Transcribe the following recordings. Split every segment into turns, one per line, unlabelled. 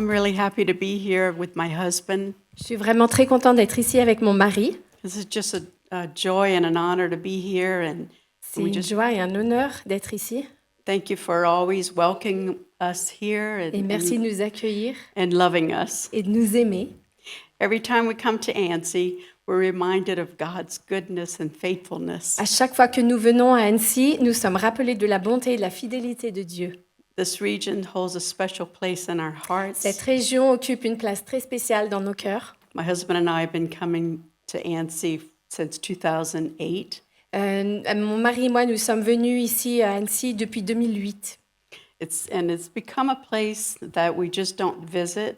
I'm really happy to be here with my husband.
Je suis vraiment très contente d'être ici avec mon mari.
This is just a joy and an honor to be here, and
C'est
we
une
just
joie et un honneur d'être ici.
thank you for always welcoming us here
Et merci de nous accueillir
and loving us.
et de nous aimer.
Every time we come to Annecy, we're reminded of God's goodness and faithfulness.
À chaque fois que nous venons à Annecy, nous sommes rappelés de la bonté et de la fidélité de Dieu.
This region holds a special place in our
Cette
hearts.
région occupe une place très spéciale dans nos cœurs.
My husband and I have been coming to Annecy since 2008.
Mon mari et moi, nous sommes venus ici à Annecy depuis 2008.
It's become a place that we just don't visit.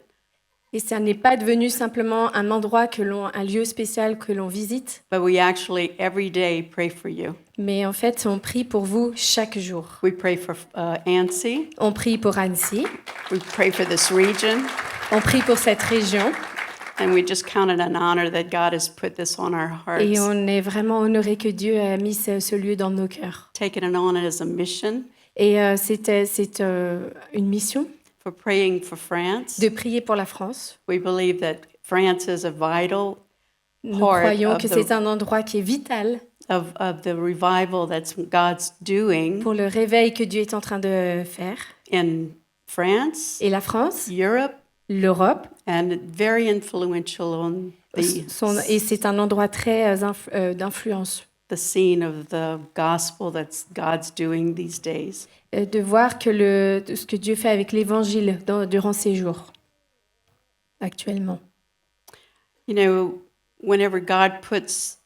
Et ça n'est pas devenu simplement un endroit un lieu spécial que l'on visite,
But we actually every day pray for you.
mais en fait, on prie pour vous chaque jour.
We pray for Annecy.
On prie pour Annecy,
We pray for this region.
on prie pour cette région,
And we just count it an honor that God has put this on our
et
hearts.
on est vraiment honoré que Dieu a mis ce lieu dans nos cœurs.
Taken it on as a mission
Et c'est une mission
for praying for France.
de prier pour la France.
We believe that France is a vital
Nous
part
croyons
of
que c'est un endroit qui est vital
of the revival that's God's doing
pour le réveil que Dieu est en train de faire.
in France,
Et la France,
Europe,
l'Europe,
and very influential on
et c'est un endroit très d'influence.
the scene of the gospel that's God's doing these days.
De voir que ce que Dieu fait avec l'Évangile durant ces jours, actuellement.
You know, whenever God puts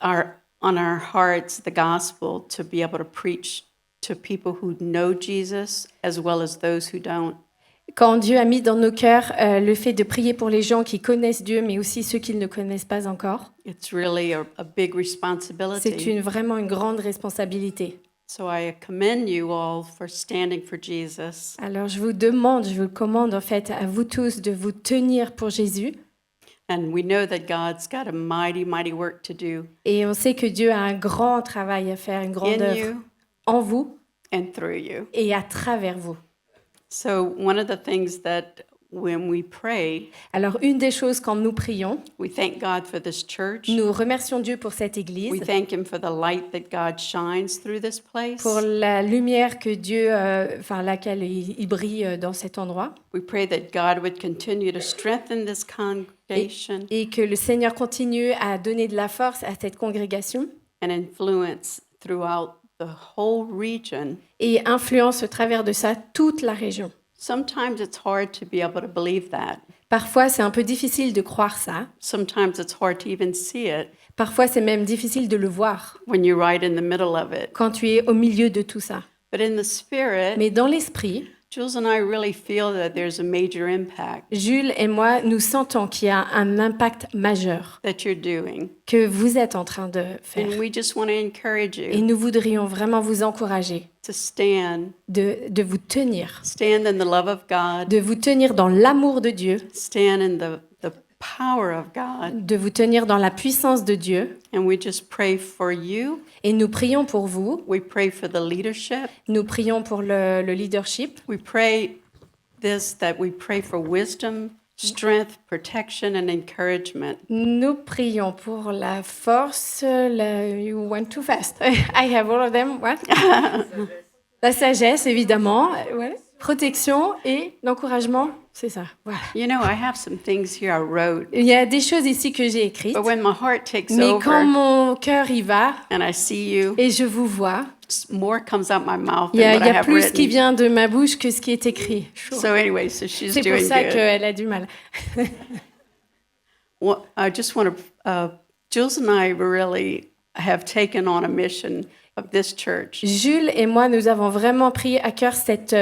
on our hearts the gospel to be able to preach to people who know Jesus as well as those who don't,
Quand Dieu a mis dans nos cœurs le fait de prier pour les gens qui connaissent Dieu, mais aussi ceux qui ne le connaissent pas encore,
it's really a big responsibility.
c'est vraiment une grande responsabilité.
So I commend you all for standing for Jesus.
Alors je vous commande en fait à vous tous de vous tenir pour Jésus.
And we know that God's got a mighty, mighty work to do
Et on sait que Dieu a un grand travail à faire, une grande
in
œuvre
you
en vous
and through you.
et à travers vous.
So one of the things that when we pray,
Alors une des choses quand nous prions,
we thank God for this church.
nous remercions Dieu pour cette
We
église,
thank Him for the light that God shines through this place.
pour la lumière que Dieu, laquelle il brille dans cet endroit,
We pray that God would continue to strengthen this congregation
et que le Seigneur continue à donner de la force à cette congrégation
and influence throughout the whole region.
et influence au travers de ça toute la région.
Sometimes it's hard to be able to believe that.
Parfois, c'est un peu difficile de croire ça.
Sometimes it's hard to even see it
Parfois, c'est même difficile de le voir
when you're right in the middle of it.
quand tu es au milieu de tout ça.
But in the spirit,
Mais dans l'esprit,
Jules and I really feel that there's a major impact
Jules et moi, nous sentons qu'il y a un impact majeur
that you're doing.
que vous êtes en train de faire.
And we just want to encourage
Et
you
nous voudrions vraiment vous encourager
to stand
de vous tenir,
in the love of God,
de vous tenir dans l'amour de Dieu,
stand in the power of God.
de vous tenir dans la puissance de Dieu.
And we just pray for you.
Et nous prions pour vous,
We pray for the leadership.
nous prions pour le leadership.
We pray that we pray for wisdom, strength, protection, and encouragement.
Nous prions pour la force. You went too fast. I have all of them. What? La sagesse, évidemment. Ouais. Protection et l'encouragement. C'est ça. Voilà.
You know, I have some things here I wrote,
Il y a des choses ici que j'ai écrites.
but when my heart takes
Mais quand
over
mon cœur y va
and I see you,
et je vous vois,
more comes out my mouth
il y
than
a,
what
il y
I
a
have
plus qui
written.
vient de ma bouche que ce qui est écrit.
So anyway, so she's
C'est pour
doing
ça
good.
qu'elle a du mal.
Well, I just want to, Jules and I really have taken on a mission of this church
Jules et moi, nous avons vraiment pris à cœur cette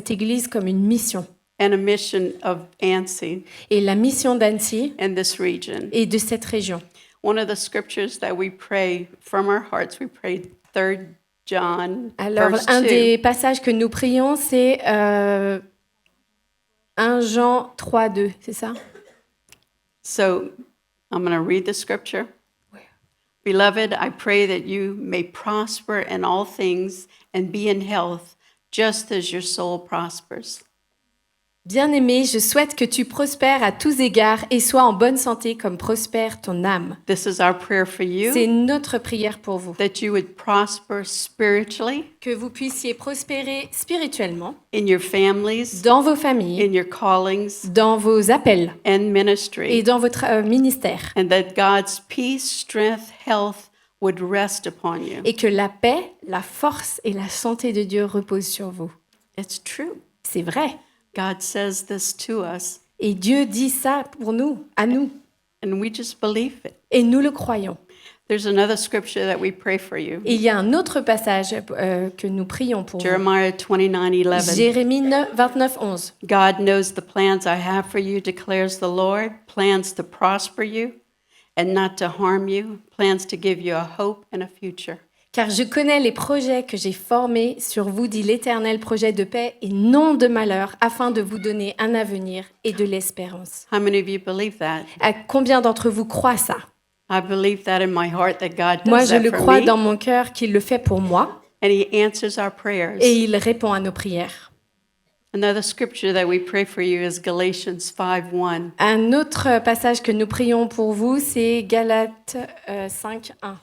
église comme une mission.
and a mission of Annecy
Et la mission d'Annecy
and this region.
et de cette région.
One of the scriptures that we pray from our hearts, we pray 3 John
Alors,
verse
un
2.
des passages que nous prions, c'est 1 Jean 3, 2, c'est ça?
So I'm going to read the scripture. Beloved, I pray that you may prosper in all things and be in health, just as your soul prospers.
Bien-aimé, je souhaite que tu prospères à tous égards et sois en bonne santé comme prospère ton âme.
This is our prayer for
C'est
you,
notre prière pour vous.
that you would prosper spiritually,
Que vous puissiez prospérer spirituellement
in your families,
dans vos familles,
in your callings
dans vos appels
and
et
ministry,
dans votre ministère.
and that God's peace, strength, health would rest upon you.
Et que la paix, la force et la santé de Dieu reposent sur vous.
It's true.
C'est vrai.
God says this to us,
Et Dieu dit ça pour nous, à nous.
and we just believe it.
Et nous le croyons.
There's another scripture that we pray for you.
Et il y a un autre passage que nous prions pour vous.
Jeremiah 29:11.
Jérémie 29, 11.
God knows the plans I have for you, declares the Lord, plans to prosper you and not to harm you, plans to give you a hope and a future.
Car je connais les projets que j'ai formés sur vous, dit l'Éternel, projets de paix et non de malheur, afin de vous donner un avenir et de l'espérance.
How many of you believe that?
À combien d'entre vous croient ça?
I believe that in my heart that God
Moi,
does
je
that
le
for
crois
me,
dans mon cœur qu'il le fait pour moi
and He answers our prayers.
et il répond à nos prières.
Another scripture that we pray for you is Galatians 5:1.
Un autre passage que nous prions pour vous, c'est Galates 5, 1.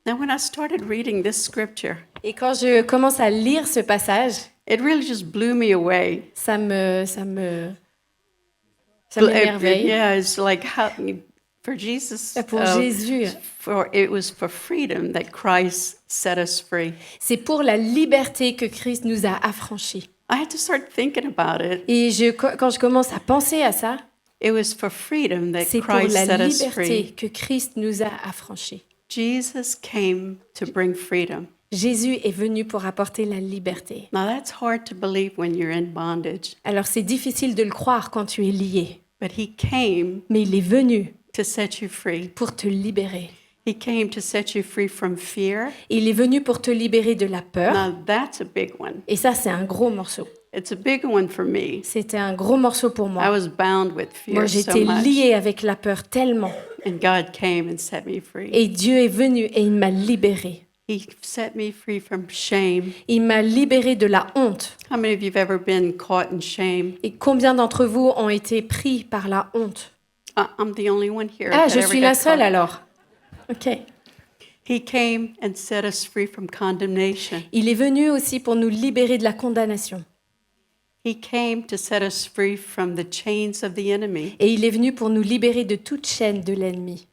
Now, when I started reading this scripture,
Et quand je commence à lire ce passage,
it really just blew me away.
ça m'émerveille.
Yeah, it's like how for Jesus,
Pour Jésus,
it was for freedom that Christ set us free.
c'est pour la liberté que Christ nous a affranchis.
I had to start thinking about it.
Et quand je commence à penser à ça,
It was for freedom that
c'est pour
Christ
la
set us
liberté
free.
que Christ nous a affranchis.
Jesus came to bring freedom.
Jésus est venu pour apporter la liberté.
Now that's hard to believe when you're in bondage,
Alors c'est difficile de le croire quand tu es lié,
but he came
mais il est venu
to set you free.
pour te libérer.
He came to set you free from fear.
Il est venu pour te libérer de la peur.
Now that's a big one.
Et ça, c'est un gros morceau.
It's a big one for me.
C'était un gros morceau pour
I
moi.
was bound with
Moi,
fear so
j'étais
much,
liée avec la peur tellement.
and God came and set me free.
Et Dieu est venu et il m'a libérée.
He set me free from shame.
Il m'a libérée de la honte.
How many of you have ever been caught in shame?
Et combien d'entre vous ont été pris par la honte?
I'm the only one here.
Ah,
that
je
ever
suis
got
la seule
caught.
alors. Ok.
He came and set us free from condemnation.
Il est venu aussi pour nous libérer de la condamnation.
He came to set us free from the chains of the enemy.
Et il est venu pour nous libérer de toute chaîne de l'ennemi.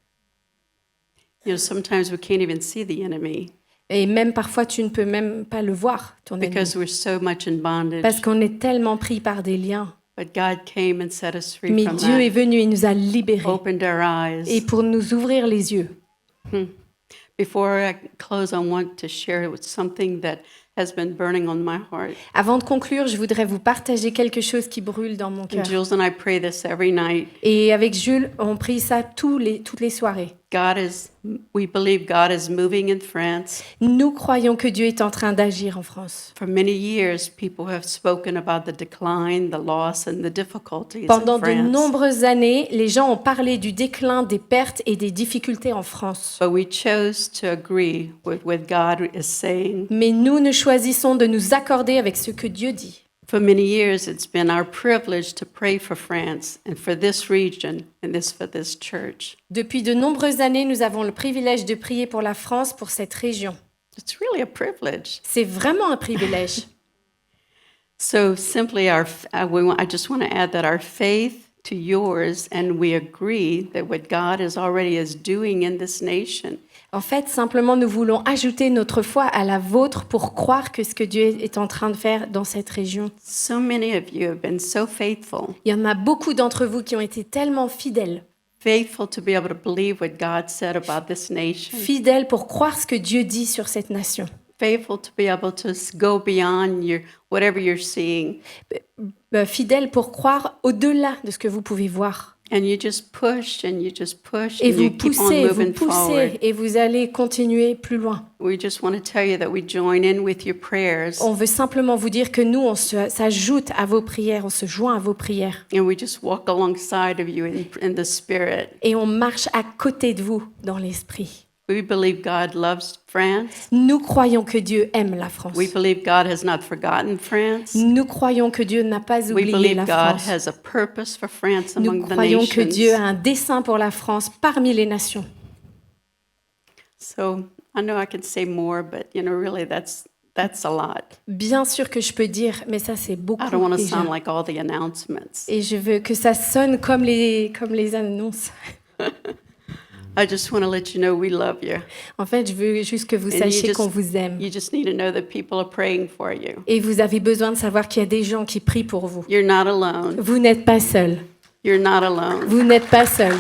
You know, sometimes we can't even see the enemy
Et même parfois, tu ne peux même pas le voir, ton ennemi.
because we're so much in bondage.
Parce qu'on est tellement pris par des liens.
But God came and set us free
Mais
from
Dieu est
that.
venu et nous a libérés.
Opened our eyes.
Et pour nous ouvrir les yeux.
Before I close, I want to share with something that has been burning on my heart.
Avant de conclure, je voudrais vous partager quelque chose qui brûle dans mon
And
cœur.
Jules and I pray this every night.
Et avec Jules, on prie ça toutes les soirées.
We believe God is moving in France.
Nous croyons que Dieu est en train d'agir en France.
For many years, people have spoken about the decline, the loss, and the difficulties
Pendant
in
de
France.
nombreuses années, les gens ont parlé du déclin, des pertes et des difficultés en France.
But we chose to agree with what God is saying.
Mais nous ne choisissons de nous accorder avec ce que Dieu dit.
For many years, it's been our privilege to pray for France and for this region and for this church.
Depuis de nombreuses années, nous avons le privilège de prier pour la France, pour cette région.
It's really a privilege.
C'est vraiment un privilège.
So simply, I just want to add that our faith to yours, and we agree that what God is doing in this nation.
En fait, simplement, nous voulons ajouter notre foi à la vôtre pour croire que ce que Dieu est en train de faire dans cette région.
So many of you have been so faithful.
Il y en a beaucoup d'entre vous qui ont été tellement fidèles.
Faithful to be able to believe what God said about this nation.
Fidèles pour croire ce que Dieu dit sur cette nation.
Faithful to be able to go beyond whatever you're seeing.
Fidèles pour croire au-delà de ce que vous pouvez voir.
And you just push and you just push
Et
and you
vous
keep on
poussez,
moving forward.
et vous allez continuer plus loin.
We just want to tell you that we join in with your prayers.
On veut simplement vous dire que nous, on s'ajoute à vos prières, on se joint à vos prières.
And we just walk alongside of you in the spirit.
Et on marche à côté de vous dans l'esprit.
We believe God loves France.
Nous croyons que Dieu aime la France.
We believe God has not forgotten France.
Nous croyons que Dieu n'a pas
We
oublié
believe
la
God
France.
has a purpose for France
Nous
among the
croyons que Dieu a
nations.
un dessein pour la France parmi les nations.
So I know I can say more, but really that's a lot.
Bien sûr que je peux dire, mais ça c'est
I don't
beaucoup
want to
déjà.
sound like all the announcements.
Et je veux que ça sonne comme les annonces.
I just want to let you know we love you.
En fait, je veux juste que vous
And
sachiez qu'on vous aime.
you just need to know that people are praying for you.
Et vous avez besoin de savoir qu'il y a des gens qui prient pour vous.
You're not alone.
Vous n'êtes pas seul.
You're not alone.
Vous n'êtes pas seul.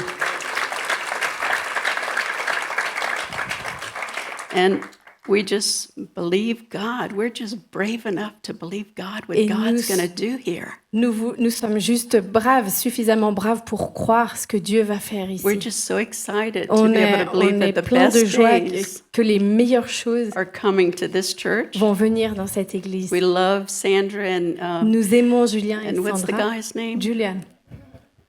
And we just believe God. We're just brave enough to believe God, what
Et
God's
nous-
going to do here.
Nous sommes juste braves, suffisamment braves pour croire ce que Dieu va faire ici.
We're just so excited to
On
be able
est,
to believe
on
that
est
the
plein de
best
joie
days
que les meilleures choses
are coming to this church.
vont venir dans cette église.
We love Sandra and
Nous aimons Julien et
and what's the
Sandra.
guy's name?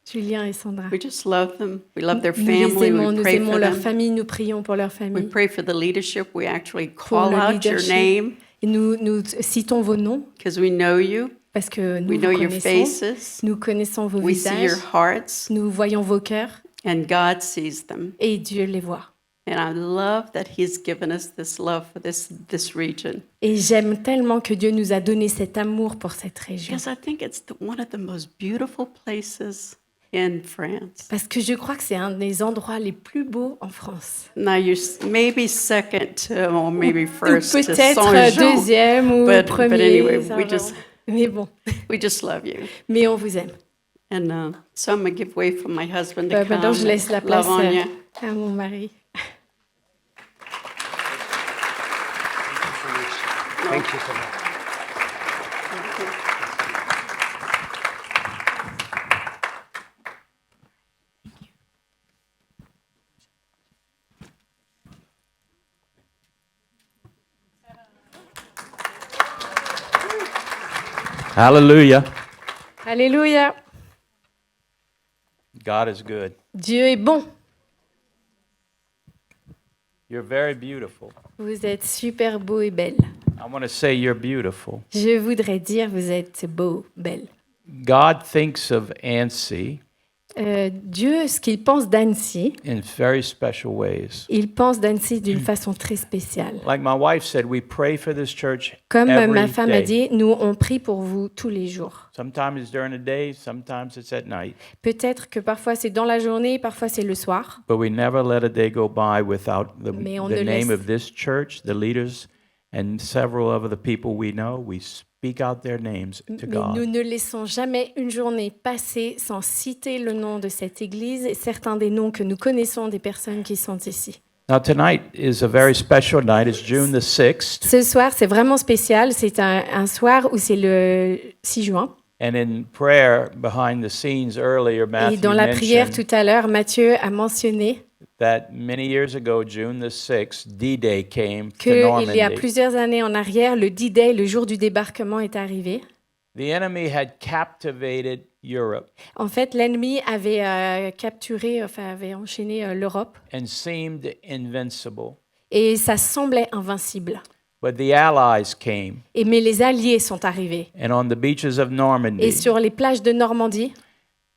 Julien et Sandra.
We just love them. We love their
Nous les
family.
aimons,
We
nous
pray
aimons
for
leur
them.
famille, nous prions pour leur
We
famille.
pray for the leadership. We actually
Pour
call
le
out your
leadership.
name
Et nous citons vos noms
because we know you.
parce que nous
We
vous
know your
connaissons.
faces.
Nous connaissons vos
We see
visages.
your hearts,
Nous voyons vos cœurs
and God sees them.
et Dieu les voit.
And I love that He's given us this love for this region
Et j'aime tellement que Dieu nous a donné cet amour pour cette région.
because I think it's one of the most beautiful places in France.
Parce que je crois que c'est un des endroits les plus beaux en France.
Now you're maybe second to, or maybe
Ou
first to
peut-être
Saint-Jean,
deuxième ou
but
premier.
anyway,
ça
we
va.
just
Mais bon,
we just love you.
mais on vous aime.
And so I'm gonna give way for my husband to come.
Maintenant, je laisse la place
Lavonia.
à mon mari.
Thank you so much. Hallelujah.
Alléluia.
God is good.
Dieu est bon.
You're very beautiful.
Vous êtes super beau et belle.
I want to say you're beautiful.
Je voudrais dire vous êtes beau, belle.
God thinks of Annecy
Dieu, ce qu'il pense d'Annecy,
in very special ways.
il pense d'Annecy d'une façon très spéciale.
Like my wife said, we pray for this church
Comme
every
ma femme a
day.
dit, nous on prie pour vous tous les jours.
Sometimes it's during the day, sometimes it's at night.
Peut-être que parfois c'est dans la journée, parfois c'est le soir.
But we never let a day go by without
Mais on
the
ne
name
laisse-
of this church, the leaders, and several of the people we know. We speak out their names to
Mais nous
God.
ne laissons jamais une journée passer sans citer le nom de cette église et certains des noms que nous connaissons des personnes qui sont ici.
Now tonight is a very special night. It's June the 6th.
Ce soir, c'est vraiment spécial. C'est un soir où c'est le 6 juin.
And in prayer behind the scenes earlier,
Et
Matthew
dans la prière
mentioned
tout à l'heure, Matthieu a mentionné
that many years ago, June the 6th, D-Day came to
qu'il y a
Normandy.
plusieurs années en arrière, le D-Day, le jour du débarquement, est arrivé.
The enemy had captivated Europe
En fait, l'ennemi avait avait enchaîné l'Europe
and seemed invincible.
et ça semblait invincible.
But the Allies came,
Mais les Alliés sont arrivés.
and on the beaches of
Et
Normandy,
sur les plages de Normandie,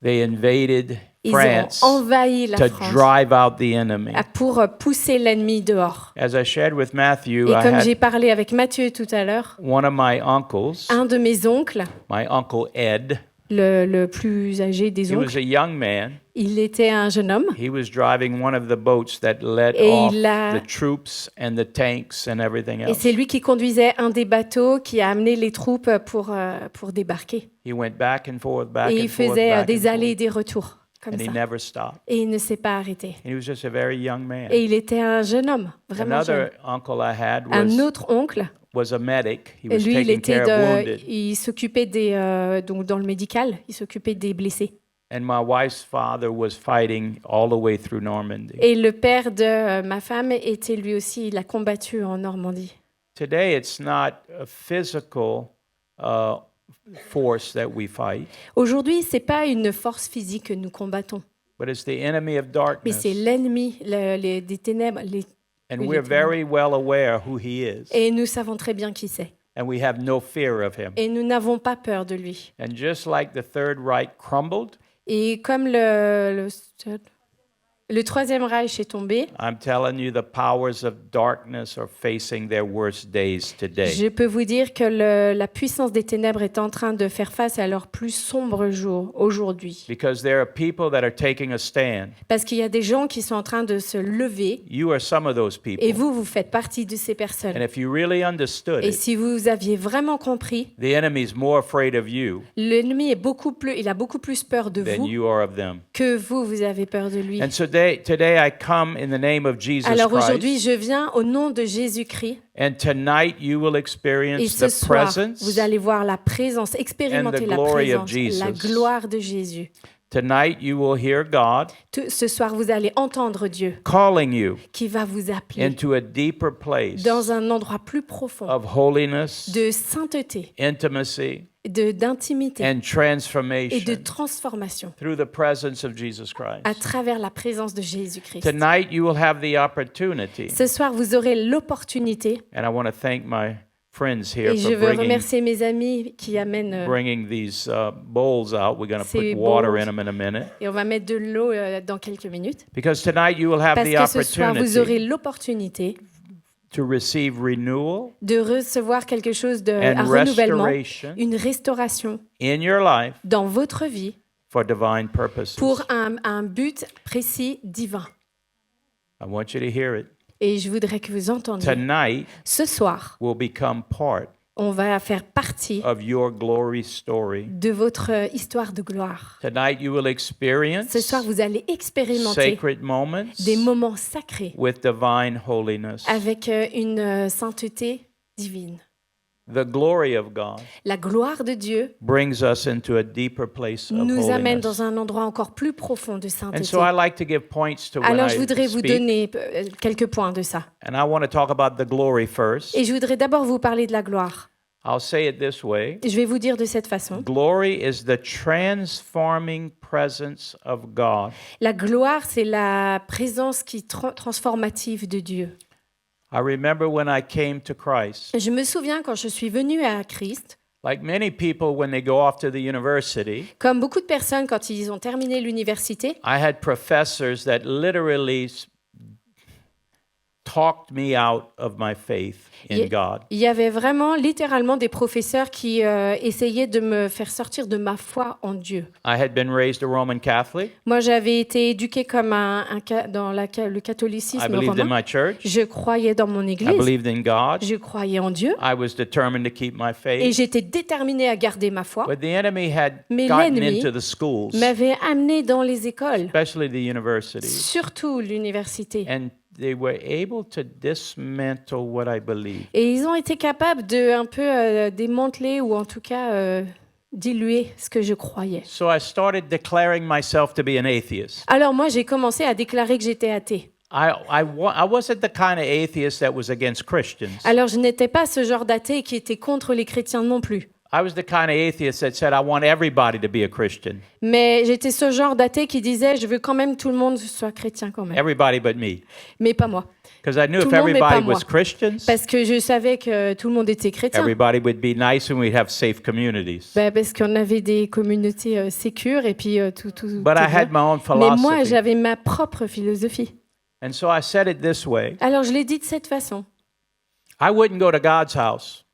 they invaded
ils
France
ont envahi la
to
France
drive out the enemy.
pour pousser l'ennemi dehors.
As I shared with Matthew,
Et
I
comme j'ai
had
parlé avec Matthieu tout à l'heure,
one of my uncles,
un de mes oncles,
my uncle Ed.
le plus âgé des
He was
oncles,
a young man.
il était un jeune homme
He was driving one of the boats that led
Et
off
il a-
the troops and the tanks and everything
et
else.
c'est lui qui conduisait un des bateaux qui a amené les troupes pour débarquer.
He went back and forth, back
Et
and
il
forth,
faisait
back
des
and
allers et
forth.
des retours, comme
And he
ça.
never stopped.
Et il ne s'est pas arrêté.
And he was just a very young man.
Et il était un jeune homme, vraiment jeune.
Another uncle I had
Un autre oncle,
was a medic. He was
lui, il
taking care of wounded.
il s'occupait donc dans le médical, il s'occupait des blessés.
And my wife's father was fighting all the way through Normandy.
Et le père de ma femme était lui aussi, il a combattu en Normandie.
Today, it's not a physical force that we fight,
Aujourd'hui, c'est pas une force physique que nous combattons,
but it's the enemy of
mais
darkness
c'est l'ennemi des ténèbres,
And
il
we're
était mort.
very well aware who he is.
Et nous savons très bien qui c'est.
And we have no fear of him.
Et nous n'avons pas peur de lui.
And just like the Third Reich crumbled,
Et comme le Troisième Reich est tombé,
I'm telling you, the powers of darkness are facing their worst days today.
je peux vous dire que la puissance des ténèbres est en train de faire face à leurs plus sombres jours aujourd'hui.
Because there are people that are taking a stand.
Parce qu'il y a des gens qui sont en train de se lever
You are some of those people.
et vous faites partie de ces
And
personnes.
if you really understood
Et
it,
si vous aviez vraiment compris,
the enemy is more afraid of you
l'ennemi il a beaucoup plus peur de
than
vous
you are of them.
que vous avez peur de lui.
And so today I come in the name of Jesus
Alors aujourd'hui,
Christ.
je viens au nom de Jésus-Christ.
And tonight you will
Et
experience
ce
the
soir,
presence.
vous allez voir la présence, expérimenter la
glory of
présence, la
Jesus.
gloire de Jésus.
Tonight you will hear God
Ce soir, vous allez entendre Dieu
calling you
qui va vous appeler
into a deeper place
dans un endroit plus profond
of holiness,
de sainteté,
intimacy,
d'intimité
and
et de
transformation
transformation
through the presence of Jesus Christ.
à travers la présence de Jésus-Christ.
Tonight you will have the opportunity,
Ce soir, vous aurez l'opportunité,
and I want to thank my friends here
et je
for
veux
bringing
remercier mes amis qui amènent,
these bowls out. We're going to
Ces
put water
bowls.
in them in a minute.
et on va mettre de l'eau dans quelques minutes,
Because tonight you will have
parce
the
que ce soir, vous aurez
opportunity
l'opportunité
to receive renewal
de recevoir quelque chose
and
un renouvellement,
restoration
une restauration
in your life
dans votre vie
for divine purposes.
pour un but précis divin.
I want you to hear it.
Et je voudrais que vous entendiez.
Tonight
Ce soir,
will become part
on va faire partie
of your glory story.
de votre histoire de gloire.
Tonight you will experience
Ce soir, vous allez expérimenter
sacred moments
des moments sacrés
with divine holiness.
avec une sainteté divine.
The glory of God
La gloire de Dieu
brings us into a deeper place of
nous amène
holiness.
dans un endroit encore plus profond de
And
sainteté.
so I like to give points to when
Alors,
I
je voudrais vous
speak.
donner quelques points de ça.
And I want to talk about the glory first.
Et je voudrais d'abord vous parler de la gloire.
I'll say it this way.
Je vais vous dire de cette façon.
Glory is the transforming presence of God.
La gloire, c'est la présence transformative de Dieu.
I remember when I came to Christ.
Je me souviens quand je suis venue à Christ,
Like many people, when they go off to the university,
comme beaucoup de personnes quand ils ont terminé l'université,
I had professors that literally talked me out of my faith in God.
il y avait vraiment littéralement des professeurs qui essayaient de me faire sortir de ma foi en Dieu.
I had been raised a Roman Catholic.
Moi, j'avais été éduquée comme dans le
I
catholicisme
believed in
romain.
my church.
Je croyais dans mon
I
église,
believed in God.
je croyais en Dieu
I was determined to keep my
et
faith.
j'étais déterminée à garder ma foi.
But the enemy had
Mais
gotten
l'ennemi
into the schools,
m'avait amenée dans les écoles,
especially the universities,
surtout l'université.
and they were able to dismantle what I believed.
Et ils ont été capables de un peu démanteler ou en tout cas diluer ce que je croyais.
So I started declaring myself to be an atheist.
Alors moi, j'ai commencé à déclarer que j'étais athée.
I wasn't the kind of atheist that was against Christians.
Alors je n'étais pas ce genre d'athée qui était contre les chrétiens non plus.
I was the kind of atheist that said, I want everybody to be a Christian.
Mais j'étais ce genre d'athée qui disait, je veux quand même tout le monde soit chrétien quand même.
Everybody but me.
Mais pas moi.
Because I knew
Tout
if
le monde, mais pas
everybody
moi.
was Christians,
Parce que je savais que tout le monde était chrétien.
everybody would be nice and we'd have safe communities.
Parce qu'on avait des communautés sécures et puis tout.
But I had my own
Mais moi,
philosophy.
j'avais ma propre philosophie.
And so I said it this way.
Alors je l'ai dit de cette façon.
I wouldn't go to God's house.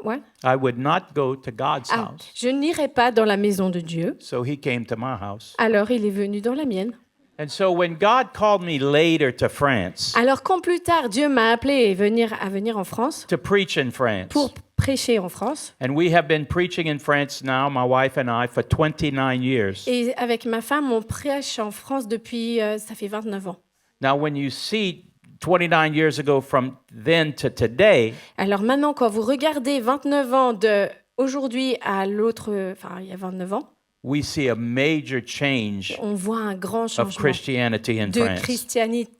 Ouais.
I would not go to God's
Ah,
house.
je n'irai pas dans la maison de Dieu.
So he came to my house.
Alors il est venu dans la mienne.
And so when God called me later to France,
Alors quand plus tard Dieu m'a appelé à venir en France
to preach in France,
pour prêcher en France,
and we have been preaching in France now, my wife and I, for 29 years.
et avec ma femme on prêche en France depuis ça fait 29 ans.
Now, when you see 29 years ago from then to today,
Alors maintenant quand vous regardez 29 ans de aujourd'hui à l'autre, enfin il y a 29 ans,
we see a major change
on voit un grand
of
changement
Christianity in France.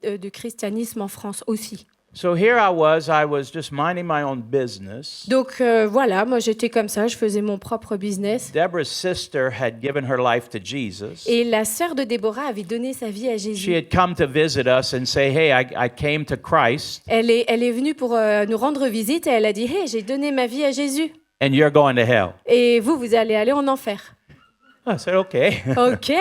de christianisme en France aussi.
So here I was just minding my own business.
Donc voilà, moi j'étais comme ça, je faisais mon propre business.
Deborah's sister had given her life to Jesus.
Et la sœur de Déborah avait donné sa vie à
She
Jésus.
had come to visit us and say, hey, I came to Christ
Elle est venue pour nous rendre visite et elle a dit « Hey, j'ai donné ma vie à Jésus.
and you're going to hell.
Et vous allez aller en enfer. »
I said, okay.
Ok,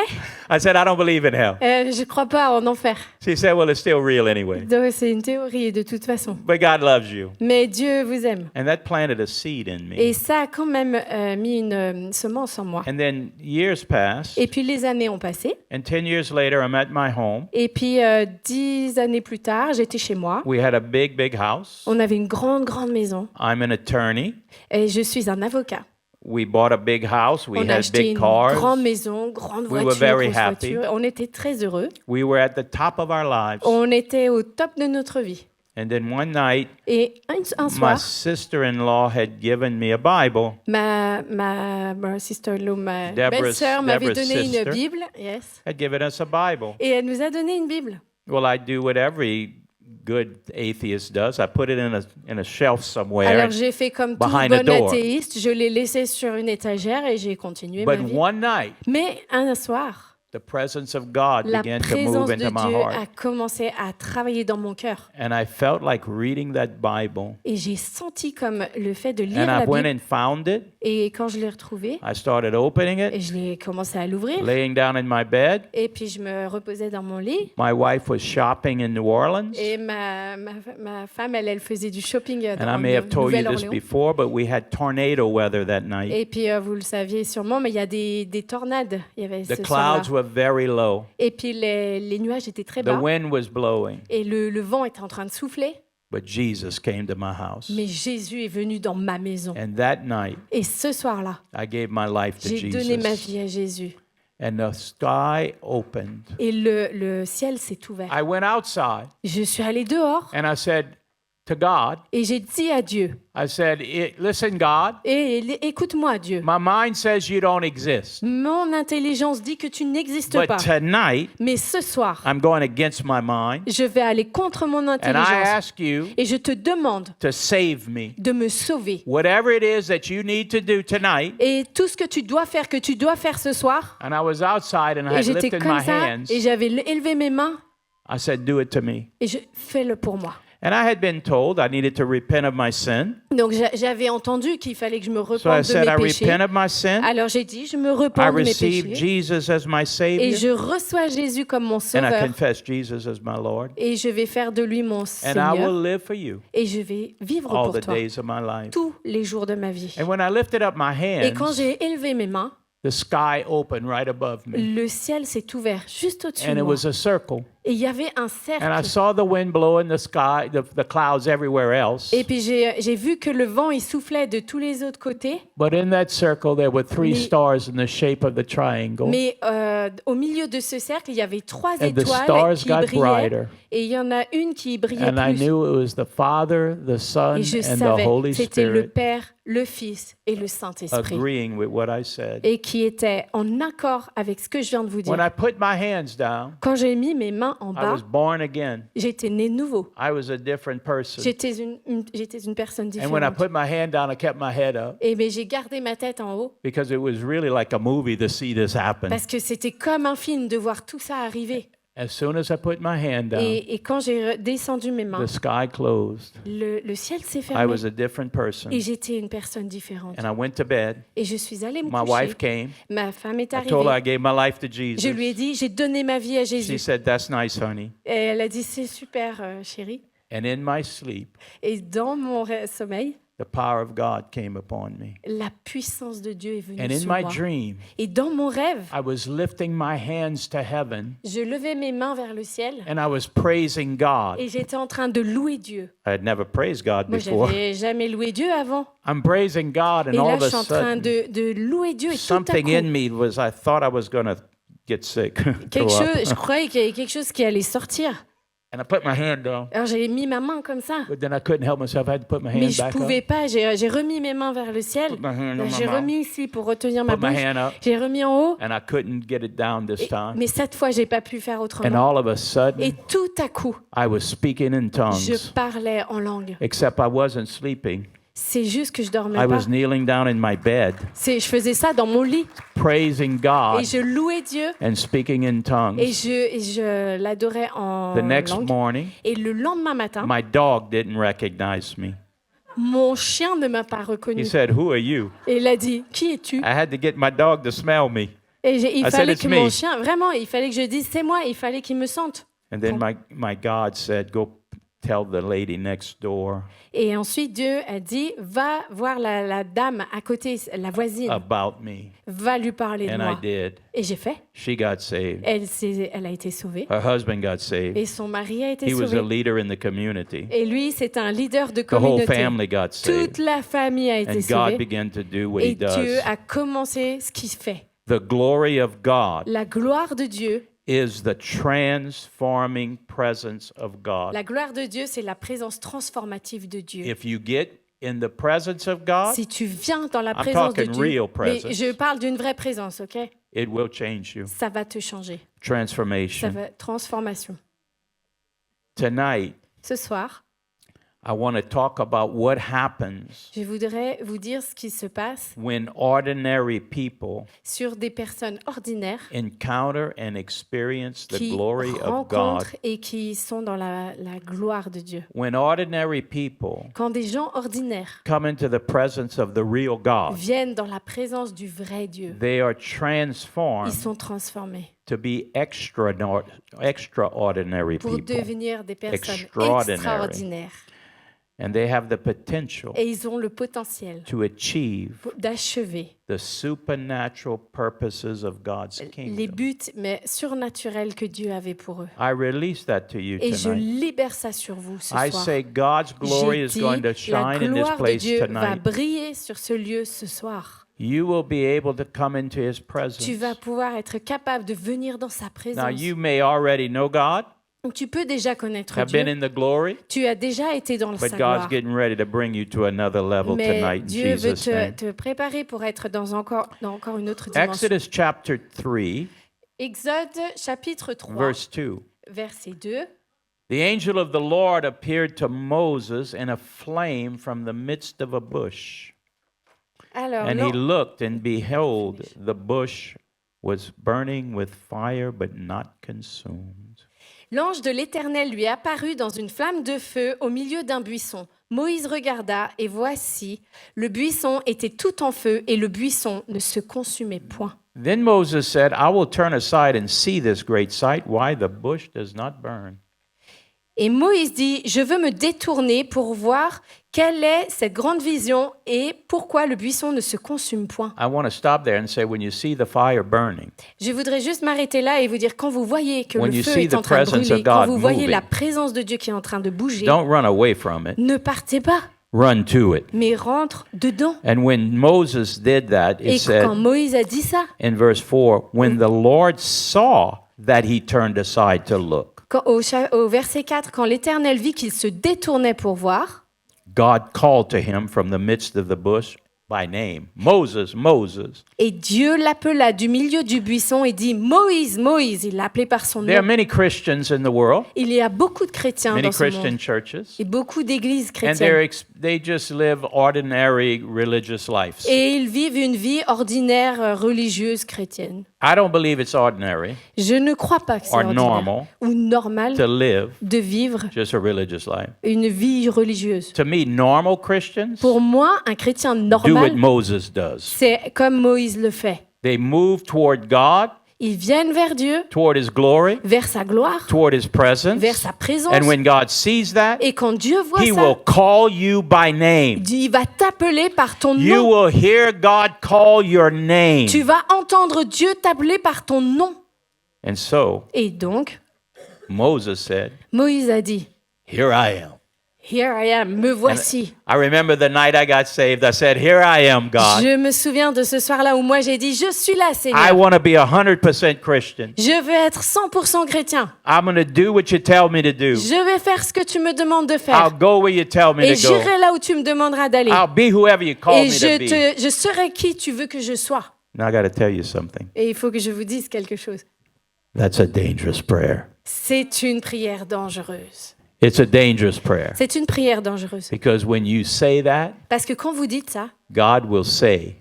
I said, I don't believe in hell.
je crois pas en enfer.
She said, well, it's still real anyway.
Donc c'est une théorie de toute façon.
But God loves you.
Mais Dieu vous aime.
And that planted a seed in
Et
me.
ça a quand même mis une semence en moi.
And then years passed.
Et puis les années ont passé.
And 10 years later, I'm at my home.
Et puis 10 années plus tard, j'étais chez moi.
We had a big house.
On avait une grande maison.
I'm an attorney.
Et je suis un avocat.
We bought a big house. We
On a
had
acheté
big
une grande
cars.
maison, grande
We
voiture,
were very
grosse
happy.
voiture. On était très heureux.
We were at the top of our lives.
On était au top de notre vie.
And then one night,
Et un
my
soir,
sister-in-law had given me a Bible.
ma sister-in-law, ma
Deborah's-
belle-sœur m'avait
Deborah's
donné
sister.
une Bible. Yes.
Had given us a Bible.
Et elle nous a donné une Bible.
Well, I do what every good atheist does. I put it in a shelf somewhere.
Alors j'ai fait comme tout
behind a
bon
door.
athéiste, je l'ai laissée sur une étagère et j'ai continué ma
But
vie.
one night,
Mais un soir,
the presence of God
la
began to
présence
move
de
into my
Dieu a
heart.
commencé à travailler dans mon cœur.
And I felt like reading that Bible.
Et j'ai senti comme le fait de lire
And I
la
went
Bible.
and found it.
Et quand je l'ai retrouvée,
I started opening
et
it,
je l'ai commencé à l'ouvrir.
laying down in my bed.
Et puis je me reposais dans mon lit.
My wife was shopping in New Orleans.
Et ma femme, elle faisait du shopping
And I
dans
may have told you this
Nouvelle-Orléans.
before, but we had tornado weather that night.
Et puis vous le saviez sûrement, mais il y a des tornades. Il y avait
The
ce soir-là.
clouds were very low.
Et puis les nuages étaient très
The
bas.
wind was blowing.
Et le vent était en train de souffler.
But Jesus came to my house.
Mais Jésus est venu dans ma maison.
And that night,
Et ce soir-là,
I gave my life to
j'ai donné ma
Jesus.
vie à Jésus.
And the sky opened.
Et le ciel s'est ouvert.
I went outside
Je suis allée dehors
and I said to God,
et j'ai dit à Dieu,
I said, listen, God,
écoute-moi Dieu.
my mind says you don't exist.
Mon intelligence dit que tu n'existes
But
pas.
tonight,
Mais ce soir,
I'm going against my mind.
je vais aller contre mon
And I
intelligence.
ask you
Et je te demande
to save me.
de me sauver.
Whatever it is that you need to do tonight.
Et tout ce que tu dois faire ce soir.
And I was outside and I
Et
had
j'étais
lifted
comme
my
ça
hands.
et j'avais élevé mes mains
I said, do it to me.
et je fais-le pour moi.
And I had been told I needed to repent of my sin.
Donc j'avais entendu qu'il fallait que je me
So I
repente de
said, I
mes péchés.
repent of my sin.
Alors j'ai dit, je me
I
repens de mes
receive
péchés
Jesus as my
et
Savior.
je reçois Jésus comme mon
And I
sauveur
confess Jesus as my Lord.
et je vais faire de lui mon
And I
Seigneur
will live for you
et je vais vivre
all
pour
the
toi
days of my life.
tous les jours de ma vie.
And when I lifted up my
Et quand
hands,
j'ai élevé mes mains,
the sky opened right above me.
le ciel s'est ouvert juste au-dessus
And
de
it
moi.
was a circle.
Et il y avait un
And I
cercle.
saw the wind blow in the sky, the clouds everywhere else.
Et puis j'ai vu que le vent, il soufflait de tous les autres côtés.
But in that circle, there were three
Mais-
stars in the shape of the triangle.
Mais au milieu de ce cercle, il y avait 3
And the
étoiles
stars
qui
got
brillaient.
brighter.
Et il y en a une qui brillait
And I
plus.
knew it was the Father, the Son,
Et je
and the
savais,
Holy
c'était le
Spirit
Père, le Fils et le Saint-Esprit.
agreeing with what I said.
Et qui étaient en accord avec ce que je viens de vous
When
dire.
I put my hands down,
Quand j'ai mis mes mains en
I
bas,
was born again.
j'étais né nouveau.
I was a different person.
J'étais une personne
And when I
différente.
put my hand down, I kept my head up
Et mais j'ai gardé ma tête en haut
because it was really like a movie to see this happen.
parce que c'était comme un film de voir tout ça arriver.
As soon as I put my hand down,
Et quand j'ai descendu mes mains,
the sky closed.
le ciel s'est
I
fermé
was a different person.
et j'étais une personne différente.
And I went to bed.
Et je suis allée me
My wife
coucher.
came.
Ma femme est
I told her I
arrivée.
gave my life to
Je lui ai
Jesus.
dit, j'ai donné ma vie à
She
Jésus.
said, "That's nice, honey."
Et elle a dit, c'est super, chérie.
And in my sleep,
Et dans mon sommeil,
the power of God came upon me.
la puissance de Dieu est venue
And in
sur
my
moi.
dream,
Et dans mon rêve,
I was lifting my hands to heaven
je levais mes mains vers le ciel
and I was praising God.
et j'étais en train de louer Dieu.
I had never praised God
Moi,
before.
j'avais jamais loué Dieu avant.
I'm praising God, and
Et
all
là,
of
je
a
suis en train
sudden,
de louer Dieu et tout à
something in
coup,
me was, I thought I was going to get sick.
quelque
throw up.
chose, je croyais qu'il y avait quelque chose qui allait sortir.
And I put my hand down,
Alors j'ai mis ma main comme ça.
but then I couldn't help myself. I had to put my
Mais
hand
je
back
pouvais
up.
pas, j'ai remis mes mains vers le ciel.
Put my hand on my
J'ai
mouth.
remis ici pour retenir ma
Put my
bouche.
hand up,
J'ai remis en haut.
and I couldn't get it down this time.
Mais cette fois, j'ai pas pu faire
And
autrement.
all of a
Et
sudden,
tout à coup,
I was speaking in
je
tongues,
parlais en langue.
except I wasn't sleeping.
C'est juste que je dormais
I
pas.
was kneeling down in my bed,
Je faisais ça dans mon lit
praising
et
God
je louais Dieu
and speaking in
et
tongues.
je l'adorais en
The next
langue.
morning,
Et le lendemain matin,
my dog didn't recognize me.
mon chien ne m'a pas reconnu.
He said, "Who are you?"
Et il a dit, qui es-tu?
I had to get my dog to smell me.
Et il
I said,
fallait
"It's
que
me."
mon chien, vraiment, il fallait que je dise, c'est moi, il fallait qu'il me sente.
And then my God said, "Go tell the lady next door
Et ensuite, Dieu a dit, va voir la dame à côté, la voisine,
about me."
va lui parler de
And I
moi.
did.
Et j'ai fait.
She got saved.
Elle a été sauvée.
Her husband got saved.
Et son mari a été
He was a
sauvé.
leader in the community.
Et lui, c'est un leader de
The whole
communauté.
family got
Toute
saved.
la famille a été
And God
sauvée.
began to do what he
Et Dieu
does.
a commencé ce qu'il fait.
The glory of God
La gloire de Dieu,
is the transforming presence of God.
la gloire de Dieu, c'est la présence transformative de Dieu.
If you get in the presence of God,
Si tu viens dans la
I'm
présence de
talking
Dieu,
real
mais
presence.
je parle d'une vraie présence, ok?
it will change you.
Ça va te changer. Ça
Transformation.
va transformation.
Tonight,
Ce soir,
I want to talk about what happens
je voudrais vous dire ce qui se passe
when ordinary people
sur des personnes ordinaires
encounter and experience the
qui
glory of God.
rencontrent et qui sont dans la gloire de Dieu.
When ordinary people
Quand des gens ordinaires
come into the presence of the real God,
viennent dans la présence du vrai Dieu,
they are
ils
transformed
sont transformés
to be extraordinary
pour
people.
devenir des personnes
Extraordinary.
extraordinaires.
And they have the potential
Et ils ont le potentiel
to achieve
d'achever
the supernatural purposes of God's
les
kingdom.
buts mais surnaturels que Dieu avait pour eux.
I release that to you
Et je
tonight.
libère ça sur vous ce
I
soir.
say God's glory
J'ai
is
dit,
going to
la
shine in this
gloire de
place
Dieu va
tonight.
briller sur ce lieu ce soir.
You will be able to come into His
Tu
presence.
vas pouvoir être capable de venir dans sa
Now,
présence.
you may already know God,
Donc, tu peux déjà connaître
have been
Dieu.
in the glory,
Tu as déjà été dans
but
sa
God's
gloire.
getting ready to bring you to another level
Mais
tonight in
Dieu veut
Jesus' name.
te préparer pour être dans encore une autre dimension.
Exodus chapter 3,
Exode chapitre 3,
verse 2.
verset 2.
The angel of the Lord appeared to Moses in a flame from the midst of a bush.
Alors,
And he looked, and behold, the bush was burning with fire, but not consumed.
l'ange de l'Éternel lui apparut dans une flamme de feu au milieu d'un buisson. Moïse regarda, et voici, le buisson était tout en feu, et le buisson ne se consumait point.
Then Moses said, I will turn aside and see this great sight, why the bush does not burn.
Et Moïse dit, je veux me détourner pour voir quelle est cette grande vision et pourquoi le buisson ne se consume point.
I want to stop there and say, when you see the fire burning,
Je voudrais juste m'arrêter là et vous dire, quand vous voyez que
When
le
you
feu
see
est
the
en train de
presence
brûler,
of
quand
God
vous voyez
moving,
la présence de Dieu qui est en train de bouger,
don't run away from it,
ne partez pas,
run to it.
mais rentre dedans.
And when Moses did that,
Et
it said
quand Moïse a dit ça,
in verse 4, when the Lord saw that he turned aside to look,
au verset 4, quand l'Éternel vit qu'il se détournait pour voir,
God called to him from the midst of the bush by name, Moses, Moses.
et Dieu l'appela du milieu du buisson et dit, Moïse, Moïse, il l'appelait par son
There are
nom.
many Christians in the world,
Il y a beaucoup de chrétiens
many
dans ce
Christian
monde
churches,
et beaucoup d'églises
and
chrétiennes.
they just live ordinary religious lives.
Et ils vivent une vie ordinaire religieuse chrétienne.
I don't believe it's ordinary
Je ne crois pas que c'est
or
ordinaire
normal
ou normal
to live
de vivre
just a religious life.
une vie religieuse.
To me, normal Christians
Pour moi, un chrétien
do what
normal,
Moses does.
c'est comme Moïse le fait.
They move toward God,
Ils viennent vers Dieu,
toward His glory,
vers sa gloire,
toward His presence.
vers sa présence.
And when God sees that,
Et quand Dieu voit
He
ça,
will call you by name.
il va t'appeler par ton
You
nom.
will hear God call your name.
Tu vas entendre Dieu t'appeler par ton nom.
And so
Et donc,
Moses said,
Moïse a dit,
Here I am.
Here I am, me voici.
I remember the night I got saved. I said, Here I am, God.
Je me souviens de ce soir-là où moi j'ai dit, je suis là,
I
Seigneur.
want to be 100% Christian.
Je veux être 100% chrétien.
I'm going to do what you tell me to do.
Je vais faire ce que tu me demandes de
I'll
faire.
go where you tell me
Et
to go.
j'irai là où tu me demanderas d'aller.
I'll be whoever you call
Et
me to be.
je serai qui tu veux que je sois.
Now I got to tell you something.
Et il faut que je vous dise quelque chose.
That's a dangerous prayer.
C'est une prière dangereuse.
It's a dangerous prayer
C'est une prière dangereuse.
because when you say that,
Parce que quand vous dites ça,
God will say,